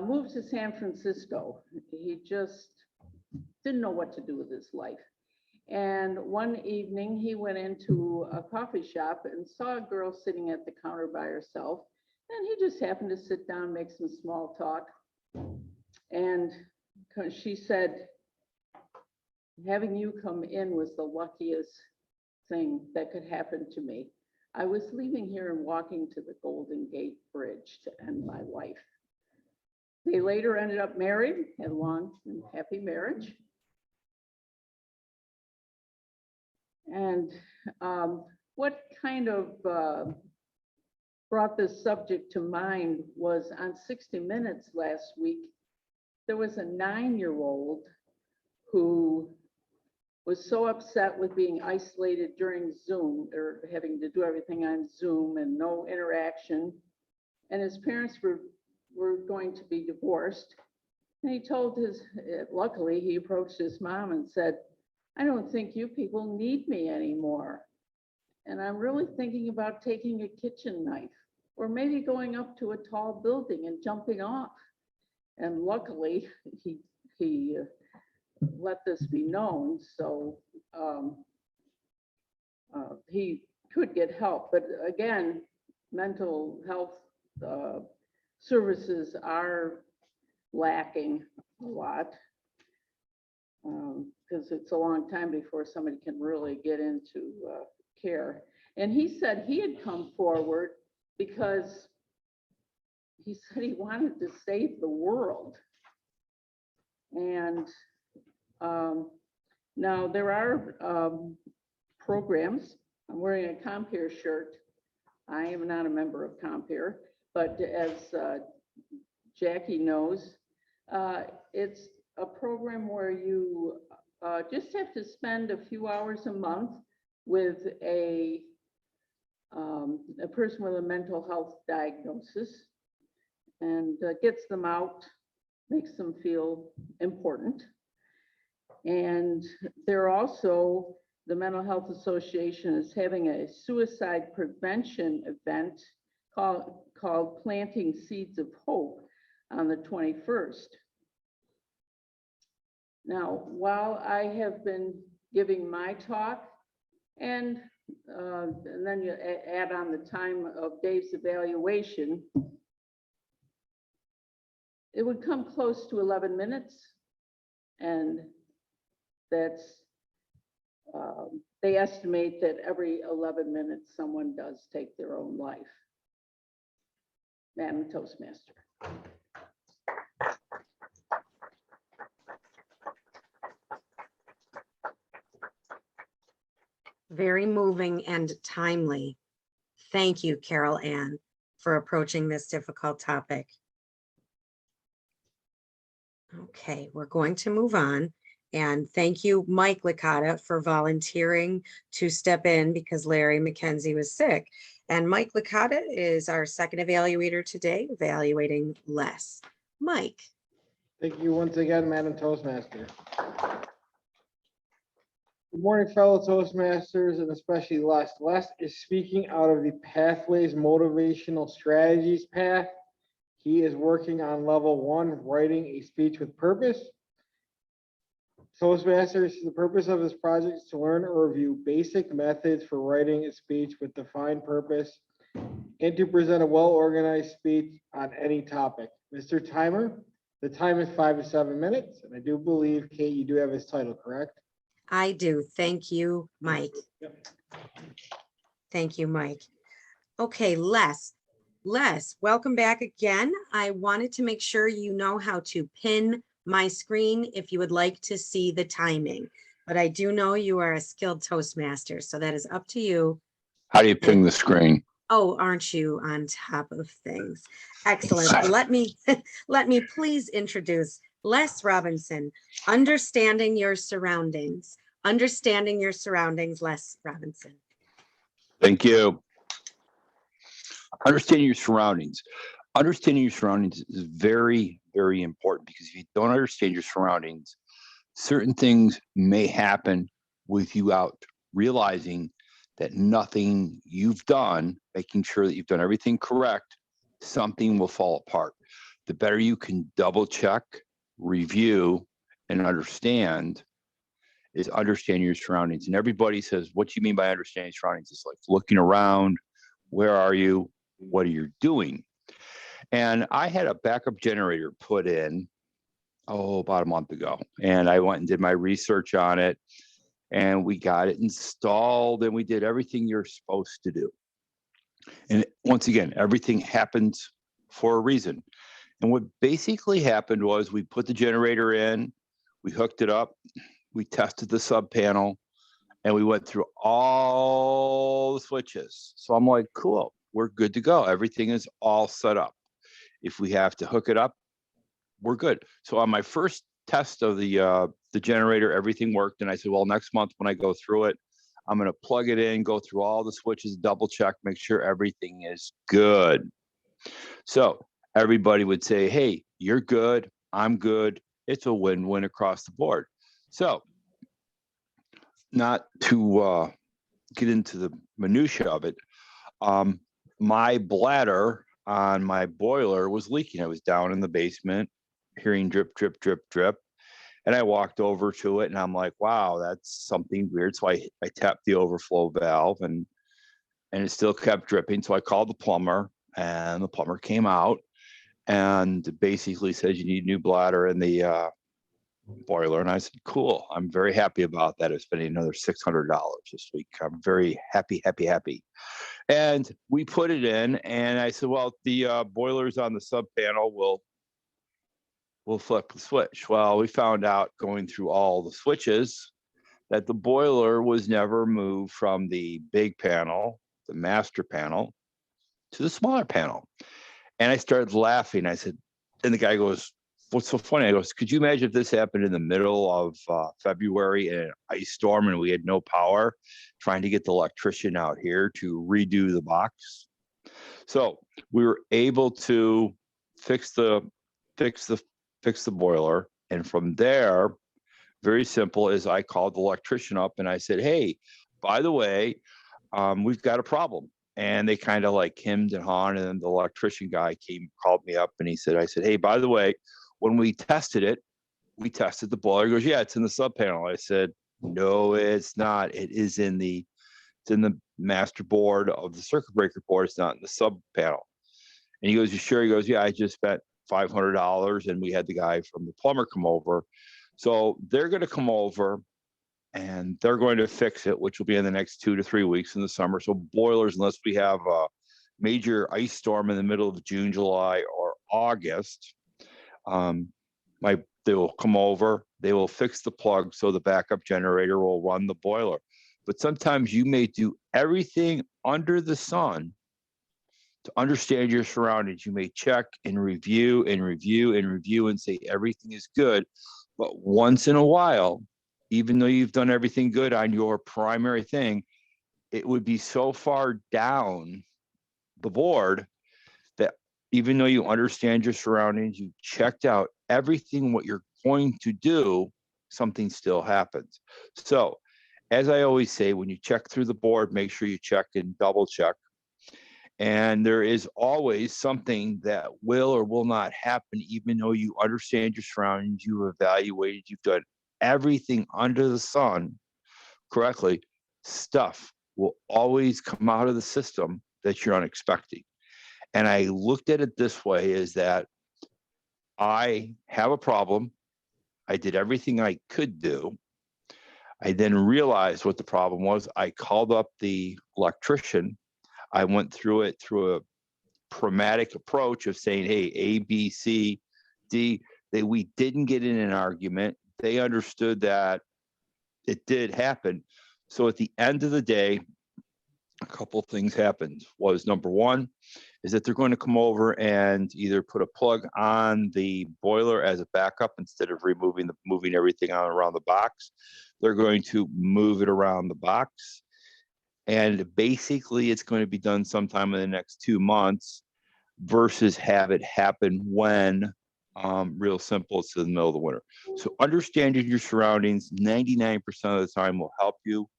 moved to San Francisco. He just didn't know what to do with his life. And one evening he went into a coffee shop and saw a girl sitting at the counter by herself. And he just happened to sit down, make some small talk. And she said, "Having you come in was the luckiest thing that could happen to me. I was leaving here and walking to the Golden Gate Bridge to end my life. They later ended up married, had a long and happy marriage. And what kind of brought this subject to mind was on 60 Minutes last week, there was a 9-year-old who was so upset with being isolated during Zoom or having to do everything on Zoom and no interaction. And his parents were going to be divorced. And he told luckily he approached his mom and said, "I don't think you people need me anymore. And I'm really thinking about taking a kitchen knife or maybe going up to a tall building and jumping off." And luckily he let this be known, so he could get help. But again, mental health services are lacking a lot because it's a long time before somebody can really get into care. And he said he had come forward because he said he wanted to save the world. And now there are programs. I'm wearing a Compare shirt. I am not a member of Compare, but as Jackie knows, it's a program where you just have to spend a few hours a month with a person with a mental health diagnosis, and gets them out, makes them feel important. And they're also, the Mental Health Association is having a suicide prevention event called Planting Seeds of Hope on the 21st. Now, while I have been giving my talk, and then you add on the time of Dave's evaluation, it would come close to 11 minutes. And that's, they estimate that every 11 minutes someone does take their own life. Madam Toastmaster. Very moving and timely. Thank you, Carol Ann, for approaching this difficult topic. Okay, we're going to move on. And thank you, Mike Licata, for volunteering to step in because Larry McKenzie was sick. And Mike Licata is our second evaluator today, evaluating Les. Mike. Thank you once again, Madam Toastmaster. Good morning, fellow Toastmasters, and especially Les. Les is speaking out of the Pathways Motivational Strategies path. He is working on level 1, writing a speech with purpose. Toastmasters, the purpose of this project is to learn or review basic methods for writing a speech with defined purpose and to present a well-organized speech on any topic. Mr. Timer, the time is 5 to 7 minutes, and I do believe, Kate, you do have his title, correct? I do. Thank you, Mike. Yep. Thank you, Mike. Okay, Les. Les, welcome back again. I wanted to make sure you know how to pin my screen if you would like to see the timing, but I do know you are a skilled Toastmaster, so that is up to you. How do you ping the screen? Oh, aren't you on top of things? Excellent. Let me please introduce Les Robinson, Understanding Your Surroundings. Understanding Your Surroundings, Les Robinson. Thank you. Understanding your surroundings. Understanding your surroundings is very, very important because if you don't understand your surroundings, certain things may happen without realizing that nothing you've done, making sure that you've done everything correct, something will fall apart. The better you can double check, review, and understand is understand your surroundings. And everybody says, what do you mean by understanding surroundings? It's like looking around, where are you? What are you doing? And I had a backup generator put in, about a month ago. And I went and did my research on it. and we got it installed and we did everything you're supposed to do. And once again, everything happens for a reason. And what basically happened was we put the generator in, we hooked it up, we tested the sub panel, and we went through all the switches. So I'm like, cool, we're good to go. Everything is all set up. If we have to hook it up, we're good. So on my first test of the generator, everything worked. And I said, well, next month when I go through it, I'm going to plug it in, go through all the switches, double check, make sure everything is good. So everybody would say, hey, you're good, I'm good. It's a win-win across the board. So not to get into the minutia of it, my bladder on my boiler was leaking. I was down in the basement, hearing drip, drip, drip, drip. And I walked over to it and I'm like, wow, that's something weird. So I tapped the overflow valve and it still kept dripping. So I called the plumber and the plumber came out and basically said, you need a new bladder in the boiler. And I said, cool. I'm very happy about that. I'm spending another $600 this week. I'm very happy, happy, happy. And we put it in and I said, well, the boilers on the sub panel will flip the switch. Well, we found out going through all the switches that the boiler was never moved from the big panel, the master panel, to the smaller panel. And I started laughing. I said, and the guy goes, what's so funny? I goes, could you imagine if this happened in the middle of February in an ice storm and we had no power, trying to get the electrician out here to redo the box? So we were able to fix the boiler. And from there, very simple, is I called the electrician up and I said, hey, by the way, we've got a problem. And they kind of like hemmed and hawed, and then the electrician guy called me up and I said, hey, by the way, when we tested it, we tested the boiler. He goes, yeah, it's in the sub panel. I said, no, it's not. It's in the master board of the circuit breaker board. It's not in the sub panel. And he goes, you sure? He goes, yeah, I just spent $500 and we had the guy from the plumber come over. So they're going to come over and they're going to fix it, which will be in the next 2 to 3 weeks in the summer. So boilers, unless we have a major ice storm in the middle of June, July, or August, they will come over, they will fix the plug so the backup generator will run the boiler. But sometimes you may do everything under the sun to understand your surroundings. You may check and review and review and review and say everything is good. But once in a while, even though you've done everything good on your primary thing, it would be so far down the board that even though you understand your surroundings, you checked out everything what you're going to do, something still happens. So as I always say, when you check through the board, make sure you check and double check. And there is always something that will or will not happen, even though you understand your surroundings, you've evaluated, you've done everything under the sun correctly. Stuff will always come out of the system that you're unexpecting. And I looked at it this way, is that I have a problem. I did everything I could do. I then realized what the problem was. I called up the electrician. I went through it through a pragmatic approach of saying, hey, A, B, C, D, that we didn't get in an argument. They understood that it did happen. So at the end of the day, a couple of things happened. Was number one is that they're going to come over and either put a plug on the boiler as a backup instead of moving everything on around the box. They're going to move it around the box. And basically it's going to be done sometime in the next 2 months versus have it happen when real simple, it's in the middle of the winter. So understanding your surroundings 99% of the time will help you.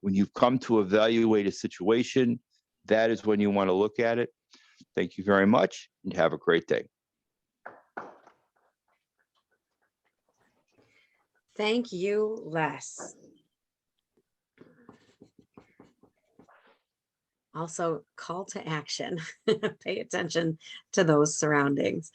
When you've come to evaluate a situation, that is when you want to look at it. Thank you very much and have a great day. Thank you, Les. Also, call to action. Pay attention to those surroundings.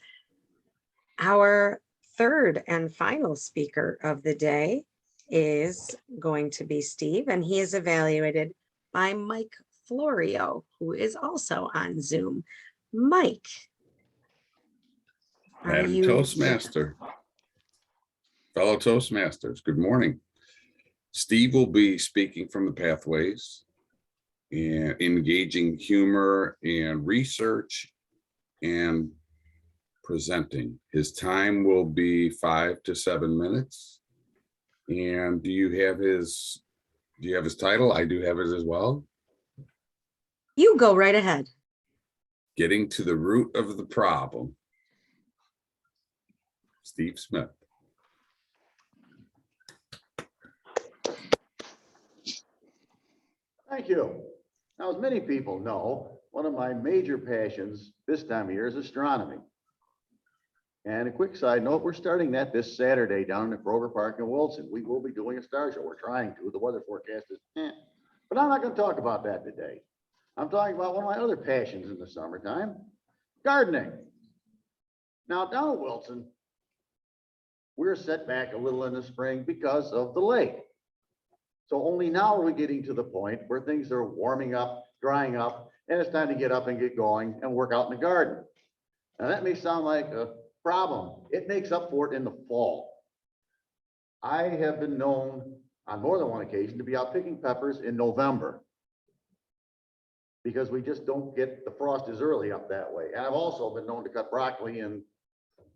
Our third and final speaker of the day is going to be Steve, and he is evaluated by Mike Florio, who is also on Zoom. Mike. Are Madam you- Toastmaster, fellow Toastmasters, good morning. Steve will be speaking from the pathways and engaging humor and research and presenting. His time will be 5 to 7 minutes. And do you have his title? I do have it as well. You go right ahead. Getting to the root of the problem. Steve Smith. Thank you. Now, as many people know, one of my major passions this time of year is astronomy. And a quick side note, we're starting that this Saturday down at Grover Park in Wilson. We will be doing a star show. We're trying to. The weather forecast is, but I'm not going to talk about that today. I'm talking about one of my other passions in the summertime, gardening. Now, down at Wilson, we're set back a little in the spring because of the lake. So only now are we getting to the point where things are warming up, drying up, and it's time to get up and get going and work out in the garden. Now that may sound like a problem. It makes up for it in the fall. I have been known on more than one occasion to be out picking peppers in November because we just don't get the frost as early up that way. And I've also been known to cut broccoli in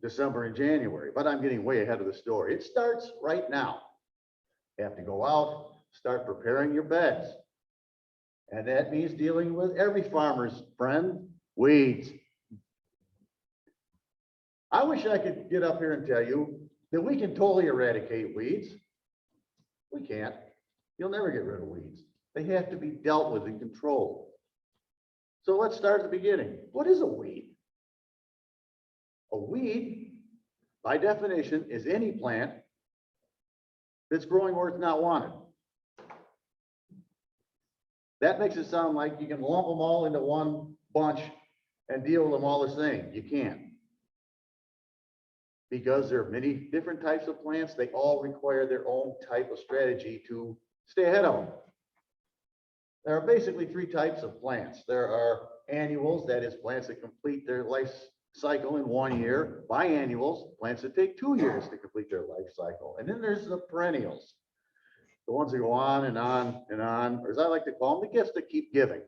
December and January, but I'm getting way ahead of the story. It starts right now. You have to go out, start preparing your beds. And that means dealing with every farmer's friend, weeds. I wish I could get up here and tell you that we can totally eradicate weeds. We can't. You'll never get rid of weeds. They have to be dealt with and controlled. So let's start at the beginning. What is a weed? A weed, by definition, is any plant that's growing where it's not wanted. That makes it sound like you can lump them all into one bunch and deal with them all the same. You can't. Because there are many different types of plants, they all require their own type of strategy to stay ahead of them. There are basically 3 types of plants. There are annuals, that is plants that complete their life cycle in 1 year. Biannuals, plants that take 2 years to complete their life cycle. And then there's the perennials, the ones that go on and on and on, or as I like to call them, the gifts that keep giving.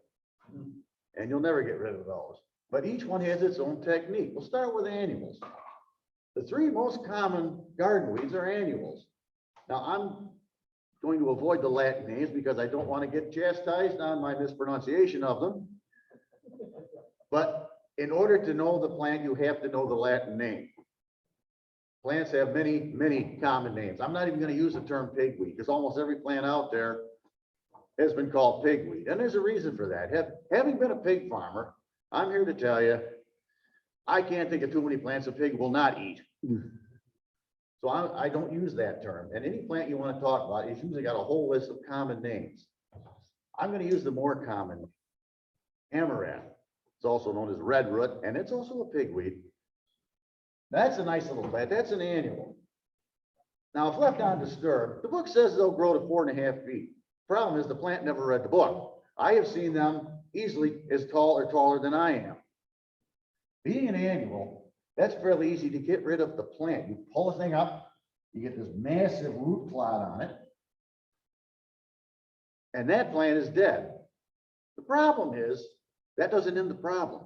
And you'll never get rid of those. But each one has its own technique. We'll start with annuals. The 3 most common garden weeds are annuals. Now, I'm going to avoid the Latin names because I don't want to get chastised on my mispronunciation of them. But in order to know the plant, you have to know the Latin name. Plants have many, many common names. I'm not even going to use the term pigweed because almost every plant out there has been called pigweed. And there's a reason for that. Having been a pig farmer, I'm here to tell you, I can't think of too many plants a pig will not eat. So I don't use that term. And any plant you want to talk about, it's usually got a whole list of common names. I'm going to use the more common. Amaranth. It's also known as redroot, and it's also a pigweed. That's a nice little plant. That's an annual. Now, if left undisturbed, the book says they'll grow to 4.5 feet. Problem is the plant never read the book. I have seen them easily as tall or taller than I am. Being an annual, that's fairly easy to get rid of the plant. You pull the thing up, you get this massive root clot on it, and that plant is dead. The problem is, that doesn't end the problem.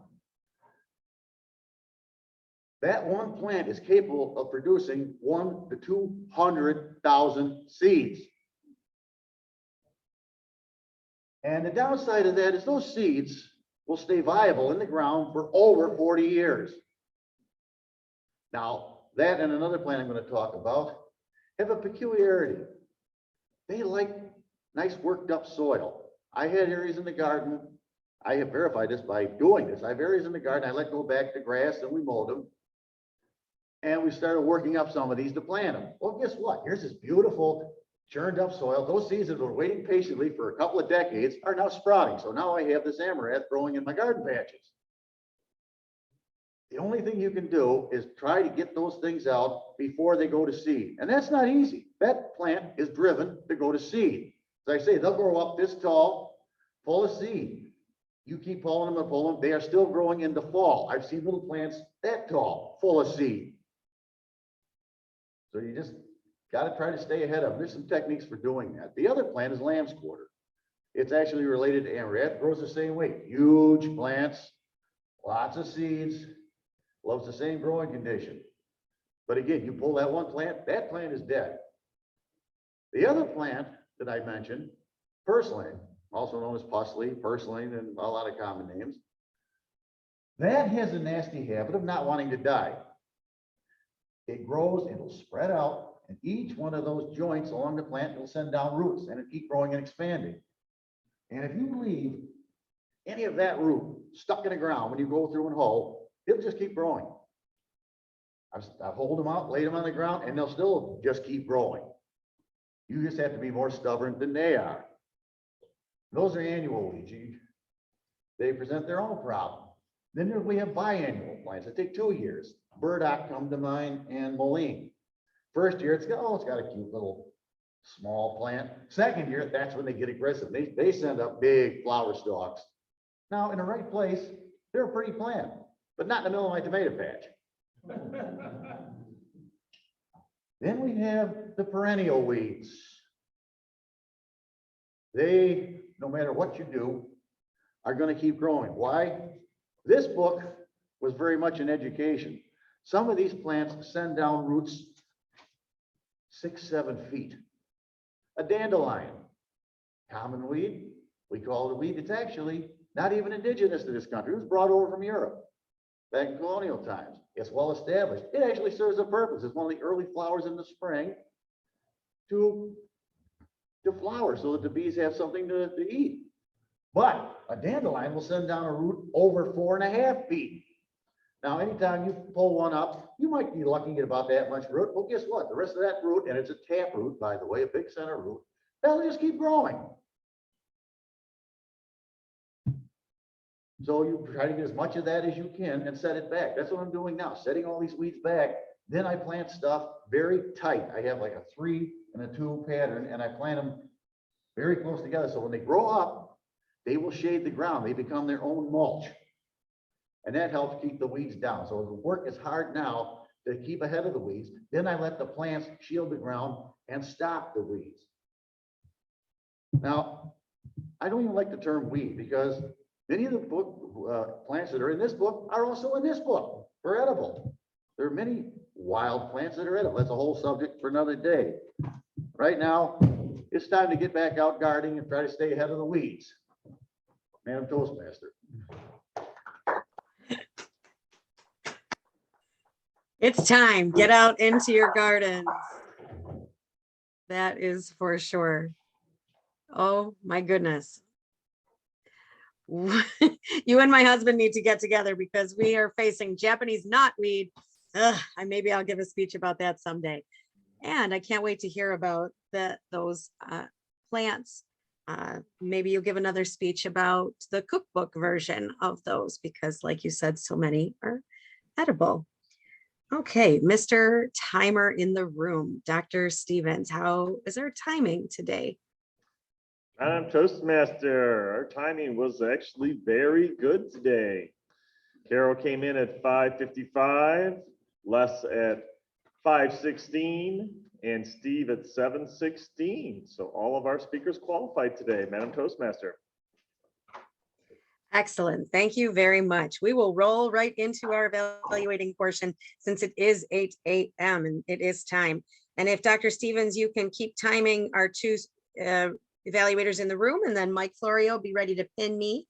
That one plant is capable of producing 1 to 200,000 seeds. And the downside of that is those seeds will stay viable in the ground for over 40 years. Now, that and another plant I'm going to talk about have a peculiarity. They like nice worked up soil. I had areas in the garden. I have verified this by doing this. I have areas in the garden. I let go back the grass and we mowed them. And we started working up some of these to plant them. Well, guess what? Here's this beautiful churned up soil. Those seeds that were waiting patiently for a couple of decades are now sprouting. So now I have this amaranth growing in my garden patches. The only thing you can do is try to get those things out before they go to seed. And that's not easy. That plant is driven to go to seed. As I say, they'll grow up this tall, full of seed. You keep pulling them and pulling them, they are still growing into fall. I've seen little plants that tall, full of seed. So you just got to try to stay ahead of them. There's some techniques for doing that. The other plant is lamb's quarter. It's actually related to amaranth, grows the same way. Huge plants, lots of seeds, loves the same growing condition. But again, you pull that one plant, that plant is dead. The other plant that I mentioned, purslane, also known as pusley, purslane, and a lot of common names, that has a nasty habit of not wanting to die. It grows, it'll spread out, and each one of those joints along the plant will send down roots, and it'll keep growing and expanding. And if you leave any of that root stuck in the ground when you go through and hoe, it'll just keep growing. I've holed them out, laid them on the ground, and they'll still just keep growing. You just have to be more stubborn than they are. Those are annual weeds. They present their own problem. Then we have biannual plants that take 2 years. Burdock come to mind, and mullein. First year, it's got a cute little small plant. Second year, that's when they get aggressive. They send up big flower stalks. Now, in the right place, they're a pretty plant, but not in the middle of my tomato patch. Then we have the perennial weeds. They, no matter what you do, are going to keep growing. Why? This book was very much an education. Some of these plants send down roots 6-7 feet. A dandelion, common weed. We call it a weed. It's actually not even indigenous to this country. It was brought over from Europe back in colonial times. It's well established. It actually serves a purpose. It's one of the early flowers in the spring to flower so that the bees have something to eat. But a dandelion will send down a root over 4.5 feet. Now, anytime you pull one up, you might be lucky to get about that much root. Well, guess what? The rest of that root, and it's a tap root, by the way, a big center root, that'll just keep growing. So you try to get as much of that as you can and set it back. That's what I'm doing now, setting all these weeds back. Then I plant stuff very tight. I have like a 3 and a 2 pattern, and I plant them very close together. So when they grow up, they will shade the ground. They become their own mulch. And that helps keep the weeds down. So the work is hard now to keep ahead of the weeds. Then I let the plants shield the ground and stop the weeds. Now, I don't even like the term weed because many of the plants that are in this book are also in this book for edible. There are many wild plants that are edible. That's a whole subject for another day. Right now, it's time to get back out gardening and try to stay ahead of the weeds. Madam Toastmaster. It's time. Get out into your garden. That is for sure. Oh my goodness. You and my husband need to get together because we are facing Japanese knotweed. Maybe I'll give a speech about that someday. And I can't wait to hear about those plants. Maybe you'll give another speech about the cookbook version of those because like you said, so many are edible. Okay, Mr. Timer in the room, Dr. Stevens, how is our timing today? I'm Toastmaster. Our timing was actually very good today. Carol came in at 5:55, Les at 5:16, and Steve at 7:16. So all of our speakers qualified today, Madam Toastmaster. Excellent. Thank you very much. We will roll right into our evaluating portion since it is 8 a.m. and it is time. And if Dr. Stevens, you can keep timing our 2 evaluators in the room, and then Mike Florio be ready to pin me.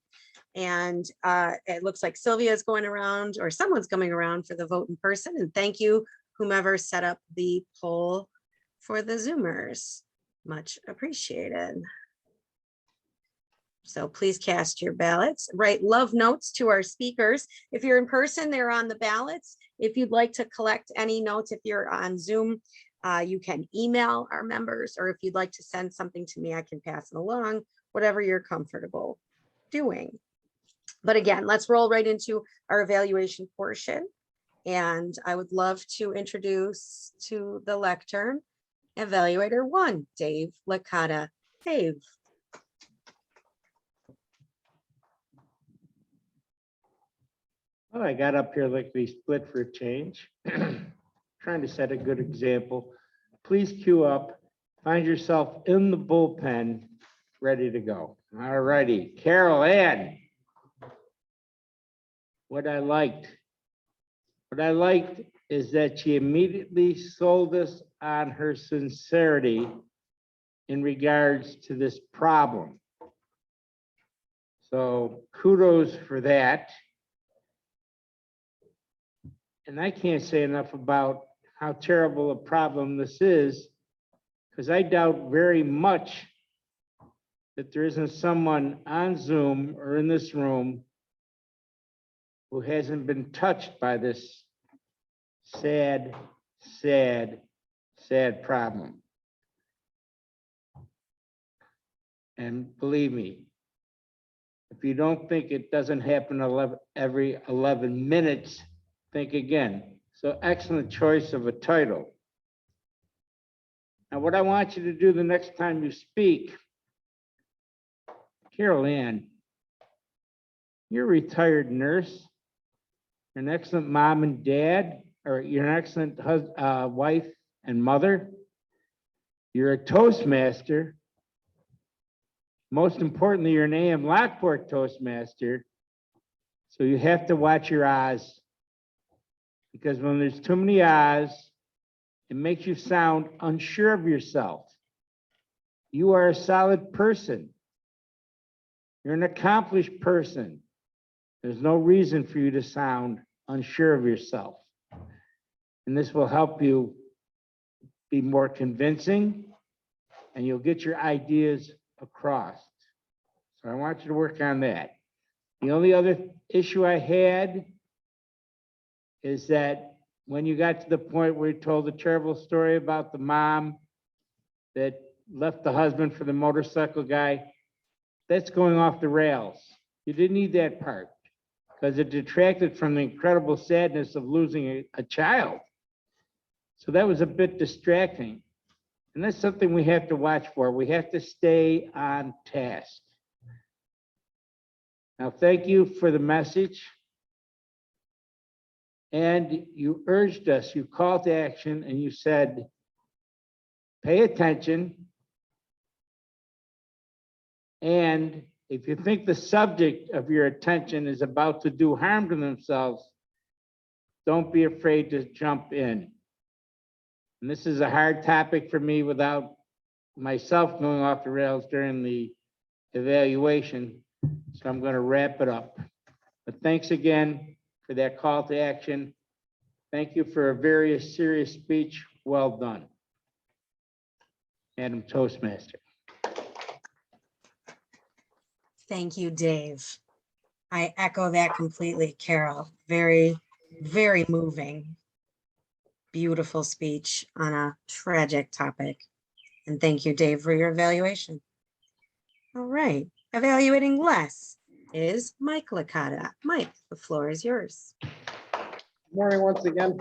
And it looks like Sylvia is going around or someone's coming around for the vote in person. And thank you, whomever set up the poll for the Zoomers. Much appreciated. So please cast your ballots. Write love notes to our speakers. If you're in person, they're on the ballots. If you'd like to collect any notes, if you're on Zoom, you can email our members, or if you'd like to send something to me, I can pass it along, whatever you're comfortable doing. But again, let's roll right into our evaluation portion. And I would love to introduce to the lectern, evaluator one, Dave Licata. Dave. Well, I got up here like we split for a change. Trying to set a good example. Please queue up, find yourself in the bullpen, ready to go. All righty, Carol Ann. What I liked is that she immediately sold us on her sincerity in regards to this problem. So kudos for that. And I can't say enough about how terrible a problem this is, because I doubt very much that there isn't someone on Zoom or in this room who hasn't been touched by this sad, sad, sad problem. And believe me, if you don't think it doesn't happen every 11 minutes, think again. So excellent choice of a title. Now, what I want you to do the next time you speak, Carol Ann, you're a retired nurse, you're an excellent mom and dad, or you're an excellent wife and mother. You're a Toastmaster. Most importantly, you're an AM Lockport Toastmaster. So you have to watch your eyes, because when there's too many eyes, it makes you sound unsure of yourself. You are a solid person. You're an accomplished person. There's no reason for you to sound unsure of yourself. And this will help you be more convincing, and you'll get your ideas across. So I want you to work on that. The only other issue I had is that when you got to the point where you told the terrible story about the mom that left the husband for the motorcycle guy, that's going off the rails. You didn't need that part, because it detracted from the incredible sadness of losing a child. So that was a bit distracting. And that's something we have to watch for. We have to stay on task. Now, thank you for the message. And you urged us, you called to action, and you said, pay attention. And if you think the subject of your attention is about to do harm to themselves, don't be afraid to jump in. And this is a hard topic for me without myself going off the rails during the evaluation. So I'm going to wrap it up. But thanks again for that call to action. Thank you for a very serious speech. Well done, Madam Toastmaster. Thank you, Dave. I echo that completely, Carol. Very, very moving. Beautiful speech on a tragic topic. And thank you, Dave, for your evaluation. All right, evaluating less is Mike Licata. Mike, the floor is yours. Morning once again,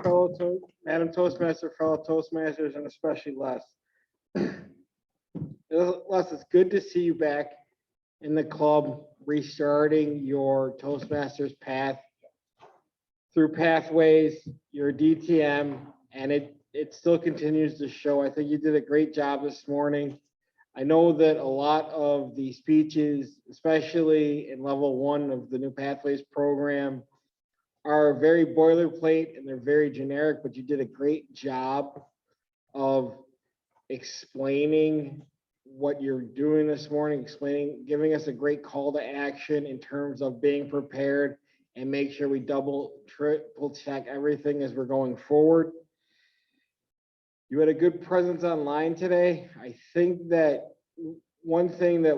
Madam Toastmaster, fellow Toastmasters, and especially Les. Les, it's good to see you back in the club, restarting your Toastmasters path through Pathways, your DTM, and it still continues to show. I think you did a great job this morning. I know that a lot of the speeches, especially in level 1 of the new Pathways program, are very boilerplate and they're very generic, but you did a great job of explaining what you're doing this morning, giving us a great call to action in terms of being prepared and make sure we double, triple check everything as we're going forward. You had a good presence online today. I think that one thing that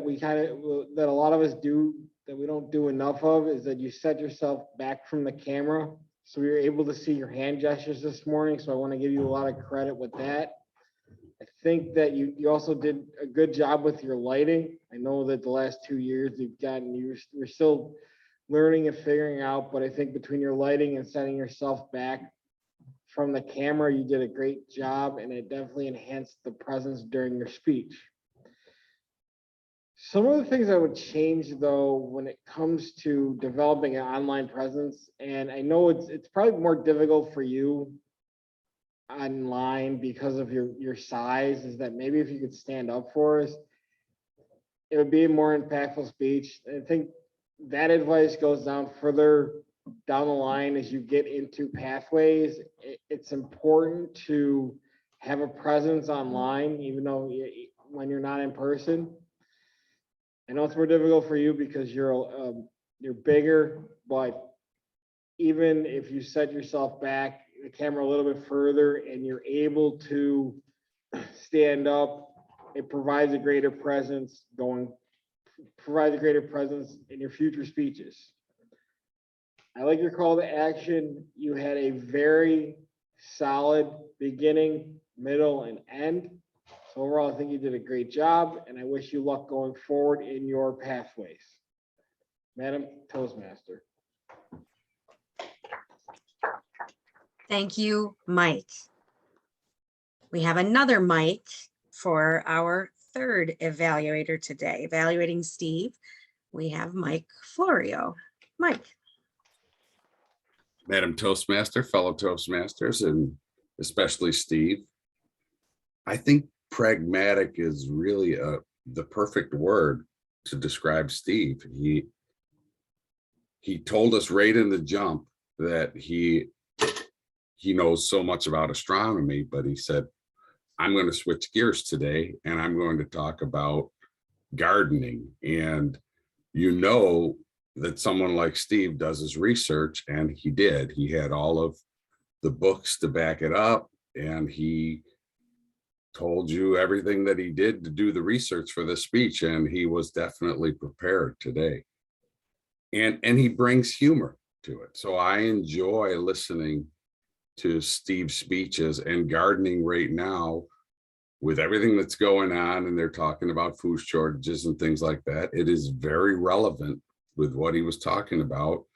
that a lot of us do that we don't do enough of is that you set yourself back from the camera. So we were able to see your hand gestures this morning. So I want to give you a lot of credit with that. I think that you also did a good job with your lighting. I know that the last 2 years you're still learning and figuring out, but I think between your lighting and setting yourself back from the camera, you did a great job, and it definitely enhanced the presence during your speech. Some of the things I would change though, when it comes to developing an online presence, and I know it's probably more difficult for you online because of your size, is that maybe if you could stand up for us, it would be a more impactful speech. I think that advice goes down further down the line as you get into pathways. It's important to have a presence online, even though when you're not in person. I know it's more difficult for you because you're bigger, but even if you set yourself back the camera a little bit further and you're able to stand up, it provides a greater presence in your future speeches. I like your call to action. You had a very solid beginning, middle, and end. So overall, I think you did a great job, and I wish you luck going forward in your pathways. Madam Toastmaster. Thank you, Mike. We have another Mike for our third evaluator today. Evaluating Steve, we have Mike Florio. Mike. Madam Toastmaster, fellow Toastmasters, and especially Steve, I think pragmatic is really the perfect word to describe Steve. He told us right in the jump that he knows so much about astronomy, but he said, I'm going to switch gears today and I'm going to talk about gardening. And you know that someone like Steve does his research, and he did. He had all of the books to back it up, and he told you everything that he did to do the research for this speech, and he was definitely prepared today. And he brings humor to it. So I enjoy listening to Steve's speeches, and gardening right now with everything that's going on, and they're talking about food shortages and things like that. It is very relevant with what he was talking about.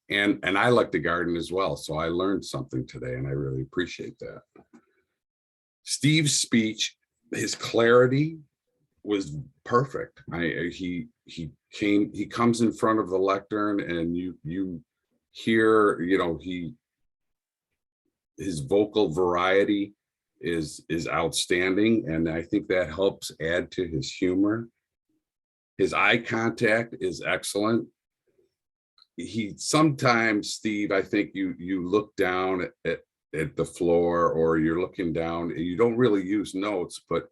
And I like to garden as well. So I learned something today, and I really appreciate that. Steve's speech, his clarity was perfect. He comes in front of the lectern, and you hear, his vocal variety is outstanding, and I think that helps add to his humor. His eye contact is excellent. Sometimes, Steve, I think you look down at the floor, or you're looking down and you don't really use notes, but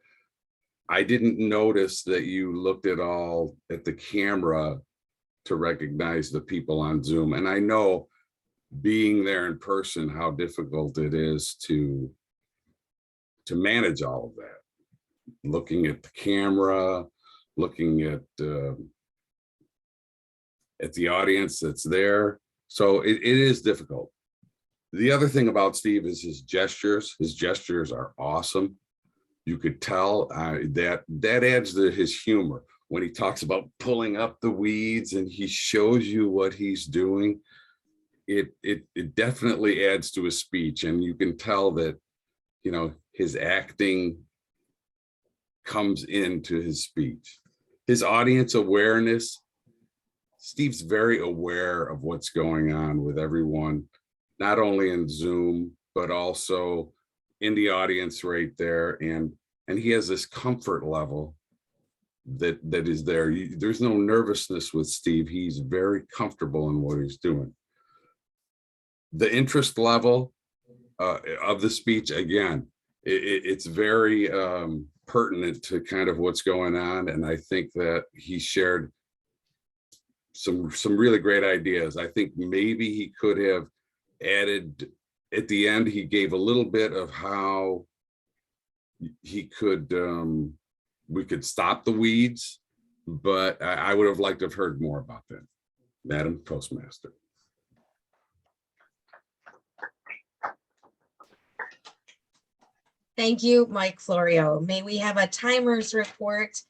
I didn't notice that you looked at the camera to recognize the people on Zoom. And I know, being there in person, how difficult it is to manage all of that. Looking at the camera, looking at the audience that's there. So it is difficult. The other thing about Steve is his gestures. His gestures are awesome. You could tell that adds to his humor. When he talks about pulling up the weeds and he shows you what he's doing, it definitely adds to his speech. And you can tell that, his acting comes into his speech. His audience awareness, Steve's very aware of what's going on with everyone, not only in Zoom, but also in the audience right there. And he has this comfort level that is there. There's no nervousness with Steve. He's very comfortable in what he's doing. The interest level of the speech, again, it's very pertinent to kind of what's going on. And I think that he shared some really great ideas. I think maybe he could have added at the end, he gave a little bit of how he could, we could stop the weeds, but I would have liked to have heard more about that. Madam Toastmaster. Thank you, Mike Florio. May we have a timer's report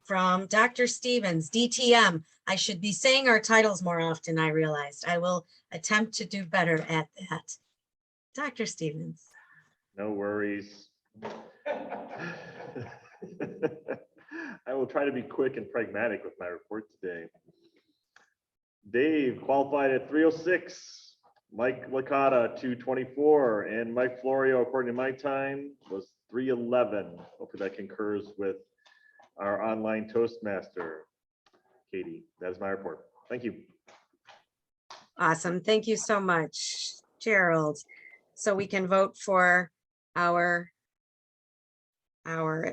from Dr. Stevens, DTM. I should be saying our titles more often, I realized. I will attempt to do better at that. Dr. Stevens. No worries. I will try to be quick and pragmatic with my report today. Dave qualified at 306, Mike Licata 224, and Mike Florio, according to my time, was 311. Hopefully that concurs with our online Toastmaster, Katie. That is my report. Thank you. Awesome. Thank you so much, Gerald. So we can vote for our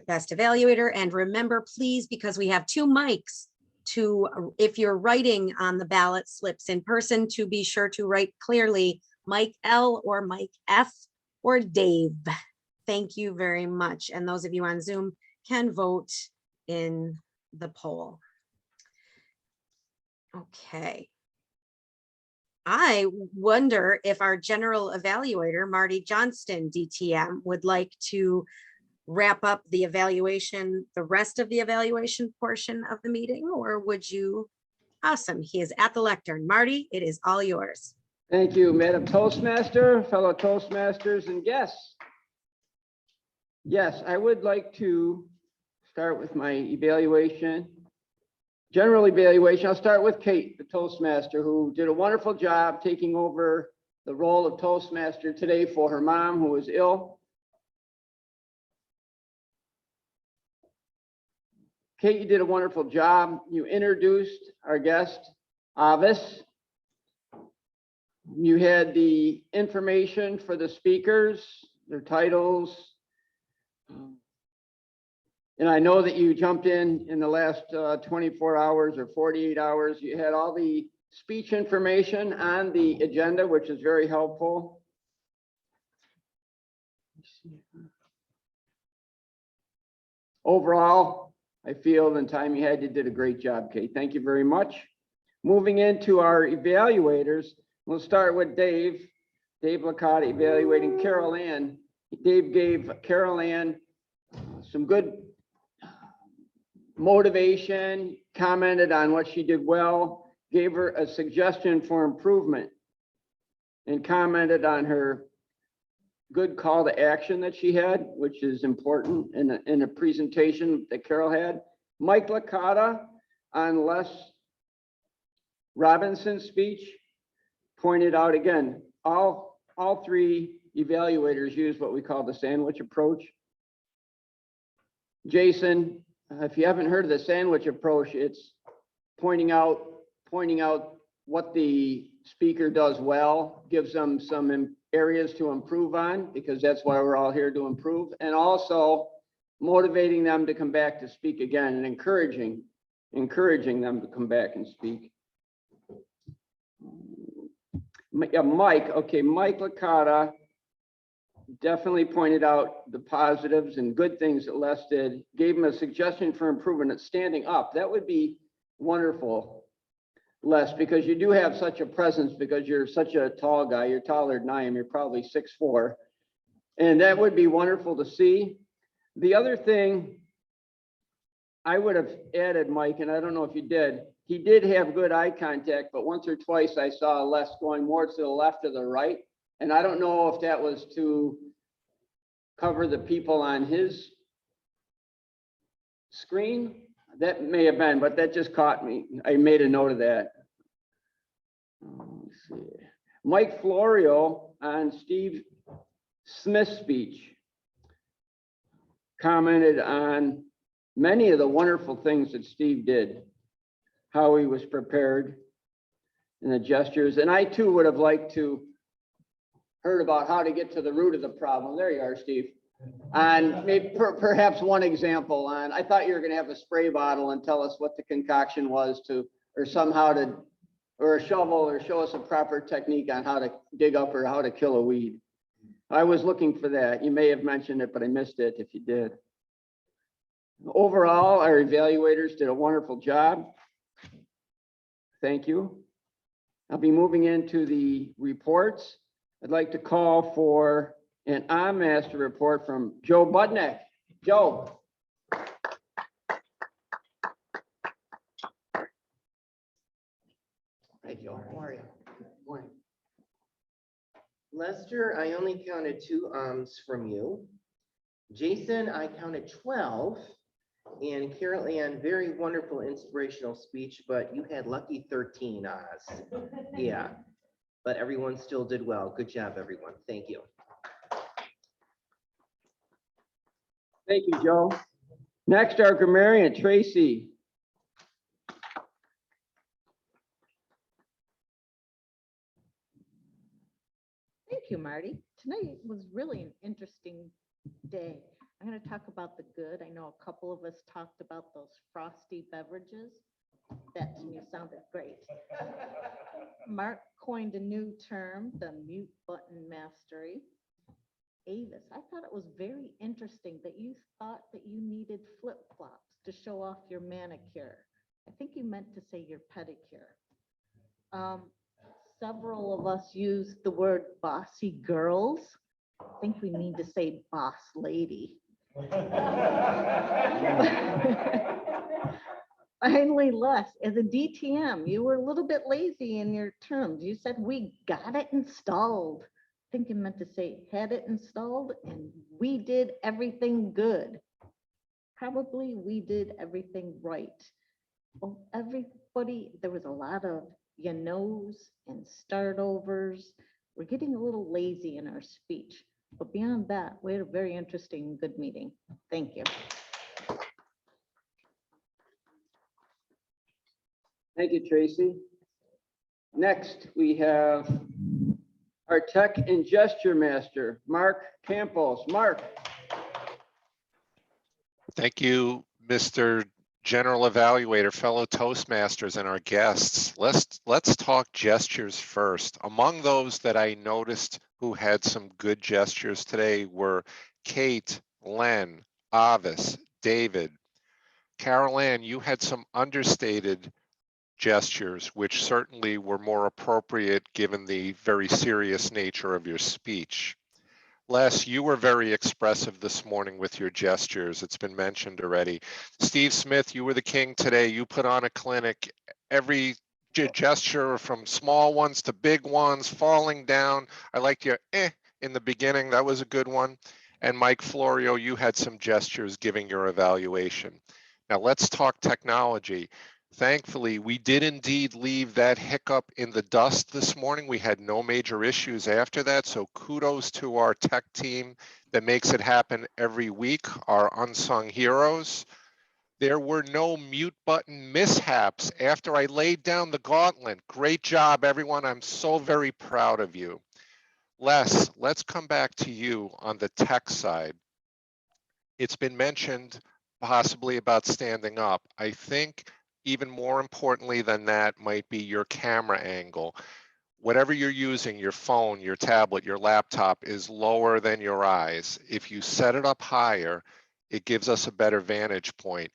best evaluator. And remember, please, because we have 2 mics, to, if you're writing on the ballot slips in person, to be sure to write clearly Mike L or Mike F or Dave. Thank you very much. And those of you on Zoom can vote in the poll. Okay. I wonder if our general evaluator, Marty Johnston, DTM, would like to wrap up the evaluation, the rest of the evaluation portion of the meeting, or would you? Awesome. He is at the lectern. Marty, it is all yours. Thank you, Madam Toastmaster, fellow Toastmasters, and guests. Yes, I would like to start with my evaluation. General evaluation. I'll start with Kate, the Toastmaster, who did a wonderful job taking over the role of Toastmaster today for her mom, who was ill. Kate, you did a wonderful job. You introduced our guest, Avis. You had the information for the speakers, their titles. And I know that you jumped in the last 24 hours or 48 hours. You had all the speech information on the agenda, which is very helpful. Overall, I feel in the time you had, you did a great job, Kate. Thank you very much. Moving into our evaluators, we'll start with Dave. Dave Licata evaluating Carol Ann. Dave gave Carol Ann some good motivation, commented on what she did well, gave her a suggestion for improvement, and commented on her good call to action that she had, which is important in a presentation that Carol had. Mike Licata on Les Robinson's speech pointed out again, all 3 evaluators use what we call the sandwich approach. Jason, if you haven't heard of the sandwich approach, it's pointing out what the speaker does well, gives them some areas to improve on, because that's why we're all here to improve, and also motivating them to come back to speak again and encouraging them to come back and speak. Yeah, Mike Licata definitely pointed out the positives and good things that Les did, gave him a suggestion for improvement at standing up. That would be wonderful, Les, because you do have such a presence, because you're such a tall guy. You're taller than I am. You're probably 6'4", and that would be wonderful to see. The other thing I would have added, Mike, and I don't know if you did, he did have good eye contact, but once or twice I saw Les going more to the left or the right. And I don't know if that was to cover the people on his screen. That may have been, but that just caught me. I made a note of that. Let's see. Mike Florio on Steve Smith's speech commented on many of the wonderful things that Steve did, how he was prepared, and the gestures. And I too would have liked to heard about how to get to the root of the problem. There you are, Steve. And maybe perhaps one example on, I thought you were going to have a spray bottle and tell us what the concoction was or a shovel, or show us a proper technique on how to dig up or how to kill a weed. I was looking for that. You may have mentioned it, but I missed it if you did. Overall, our evaluators did a wonderful job. Thank you. I'll be moving into the reports. I'd like to call for an on-master report from Joe Budnick. Joe. Lester, I only counted 2 ums from you. Jason, I counted 12. And Carol Ann, very wonderful inspirational speech, but you had lucky 13 Oz. Yeah, but everyone still did well. Good job, everyone. Thank you. Thank you, Joe. Next, our grammarian, Tracy. Thank you, Marty. Tonight was really an interesting day. I'm going to talk about the good. I know a couple of us talked about those frosty beverages. That to me sounded great. Mark coined a new term, the mute button mastery. Avis, I thought it was very interesting that you thought that you needed flip-flops to show off your manicure. I think you meant to say your pedicure. Several of us used the word bossy girls. I think we need to say boss lady. Finally, Les, as a DTM, you were a little bit lazy in your terms. You said we got it installed. I think you meant to say had it installed and we did everything good. Probably we did everything right. Well, everybody, there was a lot of you knows and start overs. We're getting a little lazy in our speech, but beyond that, we had a very interesting, good meeting. Thank you. Thank you, Tracy. Next, we have our tech and gesture master, Mark Campos. Mark. Thank you, Mr. General Evaluator, fellow Toastmasters, and our guests. Let's talk gestures first. Among those that I noticed who had some good gestures today were Kate, Len, Avis, David. Carol Ann, you had some understated gestures, which certainly were more appropriate given the very serious nature of your speech. Les, you were very expressive this morning with your gestures. It's been mentioned already. Steve Smith, you were the king today. You put on a clinic. Every gesture from small ones to big ones, falling down. I liked your in the beginning. That was a good one. And Mike Florio, you had some gestures giving your evaluation. Now let's talk technology. Thankfully, we did indeed leave that hiccup in the dust this morning. We had no major issues after that. So kudos to our tech team that makes it happen every week, our unsung heroes. There were no mute button mishaps after I laid down the gauntlet. Great job, everyone. I'm so very proud of you. Les, let's come back to you on the tech side. It's been mentioned possibly about standing up. I think even more importantly than that might be your camera angle. Whatever you're using, your phone, your tablet, your laptop is lower than your eyes. If you set it up higher, it gives us a better vantage point.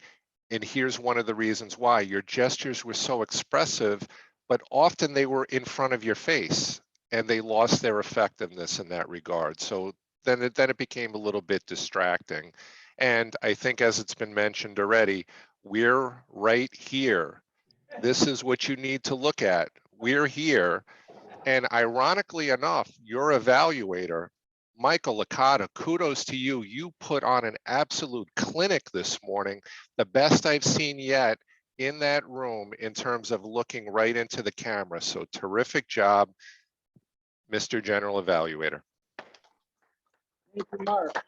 And here's one of the reasons why. Your gestures were so expressive, but often they were in front of your face and they lost their effectiveness in that regard. So then it became a little bit distracting. And I think as it's been mentioned already, we're right here. This is what you need to look at. We're here. And ironically enough, your evaluator, Michael Licata, kudos to you. You put on an absolute clinic this morning, the best I've seen yet in that room in terms of looking right into the camera. So terrific job, Mr. General Evaluator. Thank you, Mark.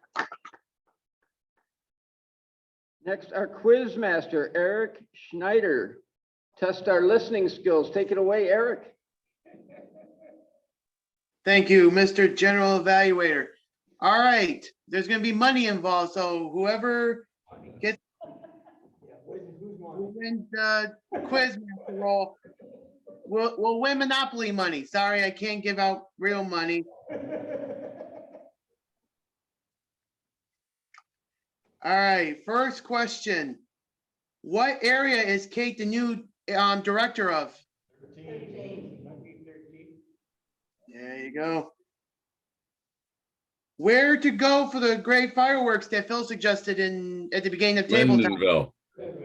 Next, our quiz master, Eric Schneider. Test our listening skills. Take it away, Eric. Thank you, Mr. General Evaluator. All right, there's gonna be money involved, so whoever gets who wins the quiz master role will win Monopoly money. Sorry, I can't give out real money. All right, first question. What area is Kate the new director of? There you go. Where to go for the great fireworks that Phil suggested at the beginning of table time? Lindenville.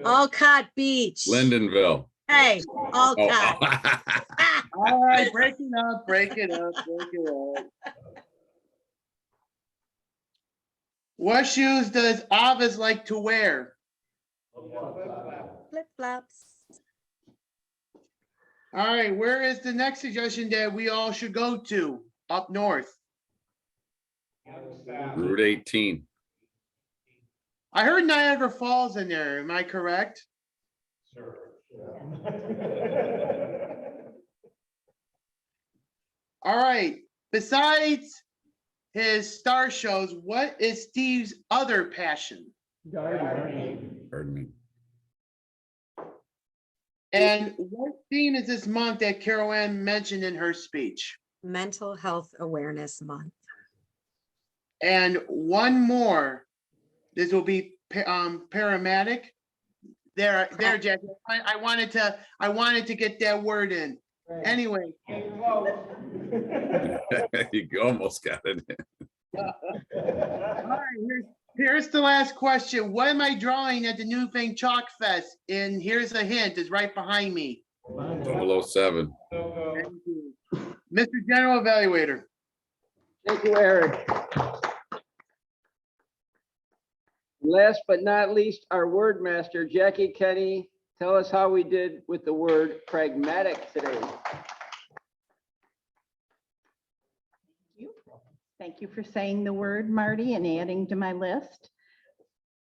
Alcott Beach. Lindenville. Hey, Alcott. Oh, All right, break it up, break it up, break it up. What shoes does Avis like to wear? Flip flops. All right, where is the next suggestion that we all should go to up north? Route 18. I heard Niagara Falls in there. Am I correct? All right. Besides his star shows, what is Steve's other passion? Gardening. And what theme is this month that Carol Ann mentioned in her speech? Mental Health Awareness Month. And one more. This will be paramedic. There, Jackie. I wanted to get that word in. Anyway. You almost got it. All right, here's the last question. What am I drawing at the New Thing Chalk Fest? And here's a hint, it's right behind me. 007. Thank you. Mr. General Evaluator. Thank you, Eric. Last but not least, our word master, Jackie Kenny. Tell us how we did with the word pragmatic today. Thank you for saying the word, Marty, and adding to my list.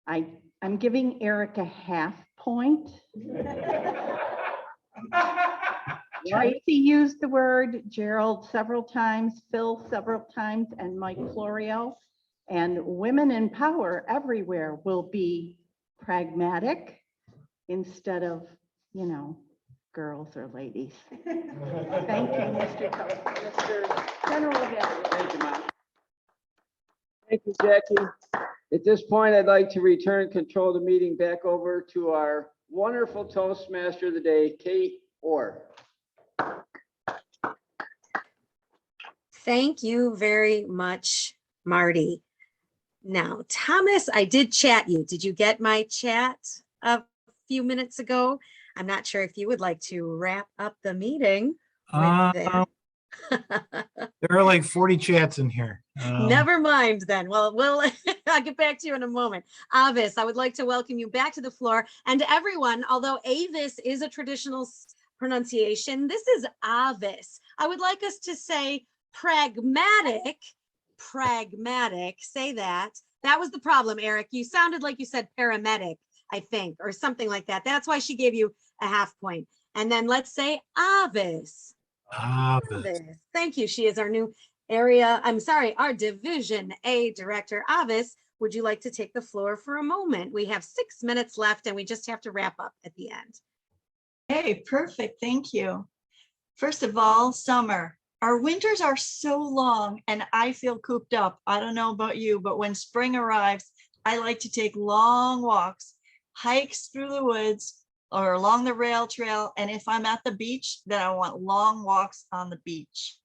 I'm giving Eric a half point. Tracy used the word, Gerald several times, Phil several times, and Mike Florio. And women in power everywhere will be pragmatic instead of, girls or ladies. Thank you, Mr. General Evaluator. Thank you, Mom. Thank you, Jackie. At this point, I'd like to return control of the meeting back over to our wonderful Toastmaster of the day, Kate Orr. Thank you very much, Marty. Now, Thomas, I did chat you. Did you get my chat a few minutes ago? I'm not sure if you would like to wrap up the meeting with that. There are like 40 chats in here. Never mind then. Well, I'll get back to you in a moment. Avis, I would like to welcome you back to the floor. And to everyone, although Avis is a traditional pronunciation, this is Avis. I would like us to say pragmatic, say that. That was the problem, Eric. You sounded like you said paramedic, I think, or something like that. That's why she gave you a half point. And then let's say Avis. Avis. Thank you. She is our new our Division A Director. Avis, would you like to take the floor for a moment? We have 6 minutes left and we just have to wrap up at the end. Hey, perfect. Thank you. First of all, summer. Our winters are so long and I feel cooped up. I don't know about you, but when spring arrives, I like to take long walks, hikes through the woods or along the rail trail. And if I'm at the beach, then I want long walks on the beach.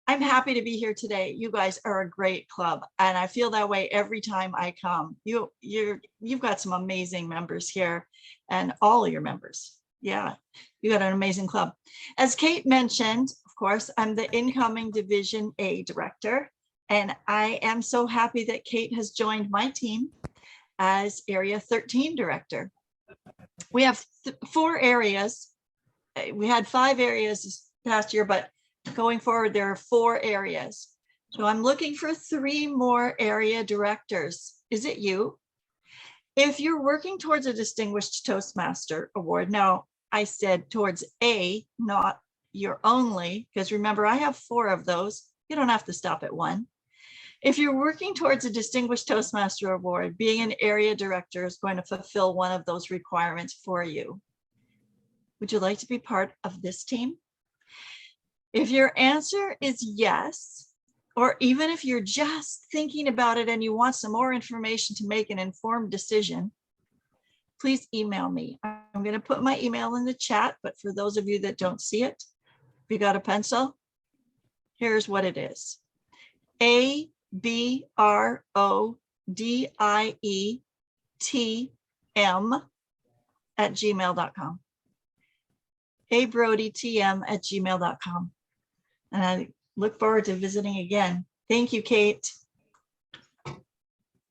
I'm happy to be here today. You guys are a great club, and I feel that way every time I come. You've got some amazing members here, and all of your members. Yeah, you got an amazing club. As Kate mentioned, of course, I'm the incoming Division A Director, and I am so happy that Kate has joined my team as Area 13 Director. We have 4 areas. We had 5 areas this past year, but going forward, there are 4 areas. So I'm looking for 3 more area directors. Is it you? If you're working towards a Distinguished Toastmaster Award, now I said towards a, not your only, because remember, I have 4 of those. You don't have to stop at 1. If you're working towards a Distinguished Toastmaster Award, being an area director is going to fulfill one of those requirements for you. Would you like to be part of this team? If your answer is yes, or even if you're just thinking about it and you want some more information to make an informed decision, please email me. I'm going to put my email in the chat, but for those of you that don't see it, if you got a pencil, here's what it is. abrodiem@gmail.com. abrodytm@gmail.com. And I look forward to visiting again. Thank you, Kate.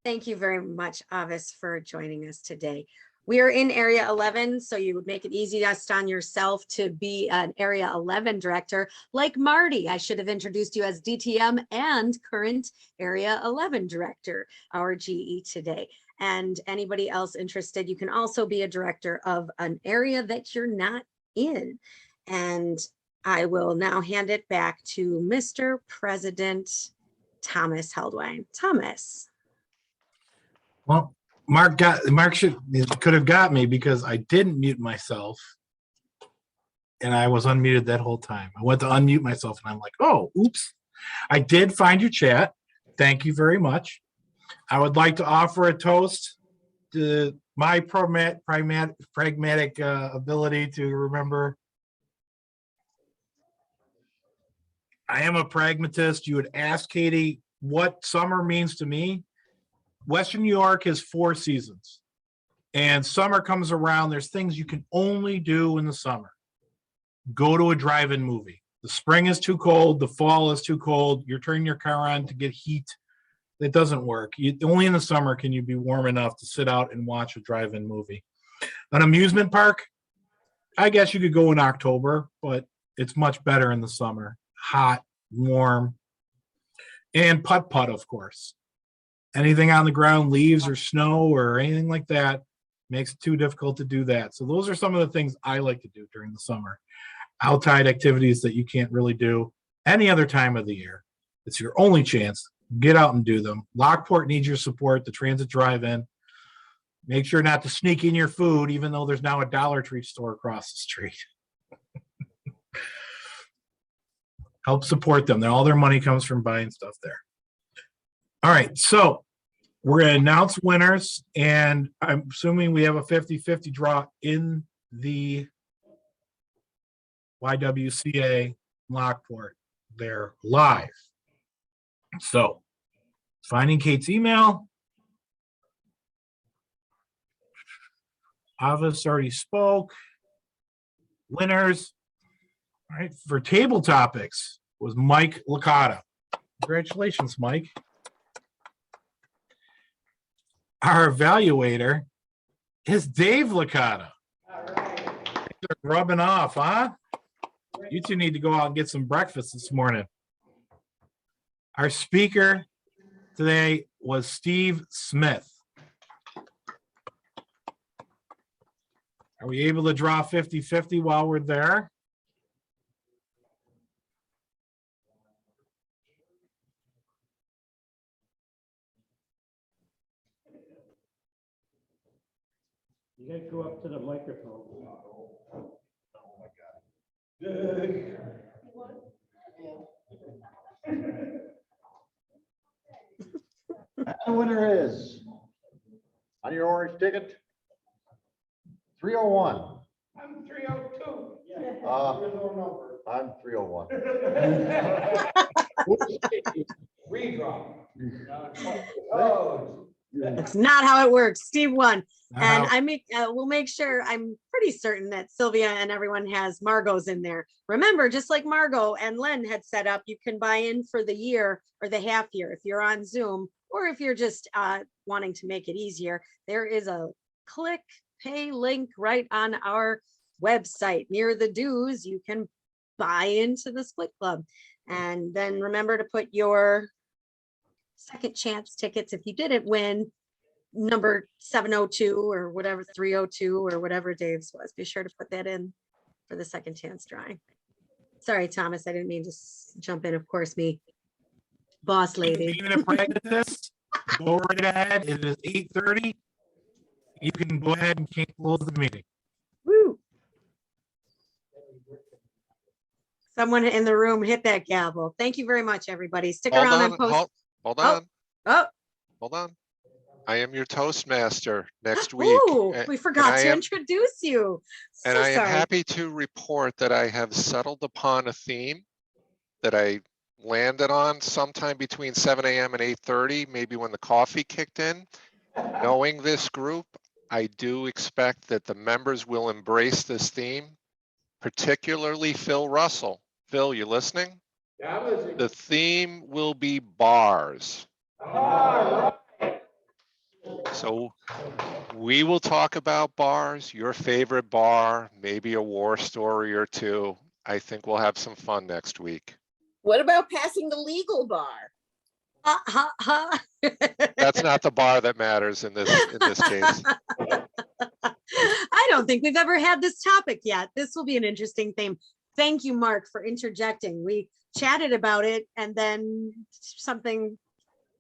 Thank you very much, Avis, for joining us today. We are in Area 11, so you would make it easiest on yourself to be an Area 11 director like Marty. I should have introduced you as DTM and current Area 11 director, our GE today. And anybody else interested, you can also be a director of an area that you're not in. And I will now hand it back to Mr. President Thomas Heldwine. Thomas. Well, Mark could have got me because I didn't mute myself. And I was unmuted that whole time. I went to unmute myself and I'm like, oh, oops. I did find your chat. Thank you very much. I would like to offer a toast to my pragmatic ability to remember. I am a pragmatist. You would ask Katie what summer means to me. Western New York has 4 seasons, and summer comes around. There's things you can only do in the summer. Go to a drive-in movie. The spring is too cold. The fall is too cold. You're turning your car on to get heat. It doesn't work. Only in the summer can you be warm enough to sit out and watch a drive-in movie. An amusement park, I guess you could go in October, but it's much better in the summer. Hot, warm, and putt-putt, of course. Anything on the ground, leaves or snow or anything like that, makes it too difficult to do that. So those are some of the things I like to do during the summer. Outside activities that you can't really do any other time of the year. It's your only chance. Get out and do them. Lockport needs your support, the transit drive-in. Make sure not to sneak in your food, even though there's now a Dollar Tree store across the street. Help support them. All their money comes from buying stuff there. All right, so we're going to announce winners, and I'm assuming we have a 50-50 draw in the YWCA Lockport. They're live. So, finding Kate's email. Avis already spoke. Winners. All right, for table topics was Mike Licata. Congratulations, Mike. Our evaluator is Dave Licata. All right. They're rubbing off, huh? You two need to go out and get some breakfast this morning. Our speaker today was Steve Smith. Are we able to draw 50-50 while we're there? You gotta go up to the microphone. Oh my God. The winner is, on your orange ticket, 301. I'm 302. I'm 301. Redraw. That's not how it works. Steve won. And Uh-huh. we'll make sure, I'm pretty certain that Sylvia and everyone has Margot's in there. Remember, just like Margot and Len had set up, you can buy in for the year or the half year if you're on Zoom, or if you're just wanting to make it easier. There is a click pay link right on our website near the dues. You can buy into the Split Club. And then remember to put your second chance tickets if you didn't win, number 702 or whatever, 302 or whatever Dave's was. Be sure to put that in for the second chance drawing. Sorry, Thomas, I didn't mean to jump in. Of course, me, boss lady. Being a pragmatist, go right ahead. It is 8:30. You can go ahead and close the meeting. Woo. Someone in the room hit that gavel. Thank you very much, everybody. Stick around and post. Hold on. Oh. Hold on. I am your Toastmaster next week. Ooh, we forgot to introduce you. And I am happy to report that I have settled upon a theme that I landed on sometime between 7 a.m. and 8:30, maybe when the coffee kicked in. Knowing this group, I do expect that the members will embrace this theme particularly Phil Russell. Phil, you listening? Yeah, I'm listening. The theme will be bars. So we will talk about bars, your favorite bar, maybe a war story or two. I think we'll have some fun next week. What about passing the legal bar? That's not the bar that matters in this case. I don't think we've ever had this topic yet. This will be an interesting theme. Thank you, Mark, for interjecting. We chatted about it and then something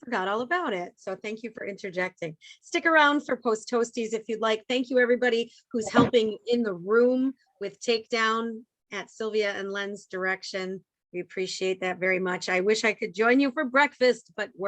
forgot all about it. So thank you for interjecting. Stick around for post toasties if you'd like. Thank you, everybody who's helping in the room with takedown at Sylvia and Len's direction. We appreciate that very much. I wish I could join you for breakfast, but we're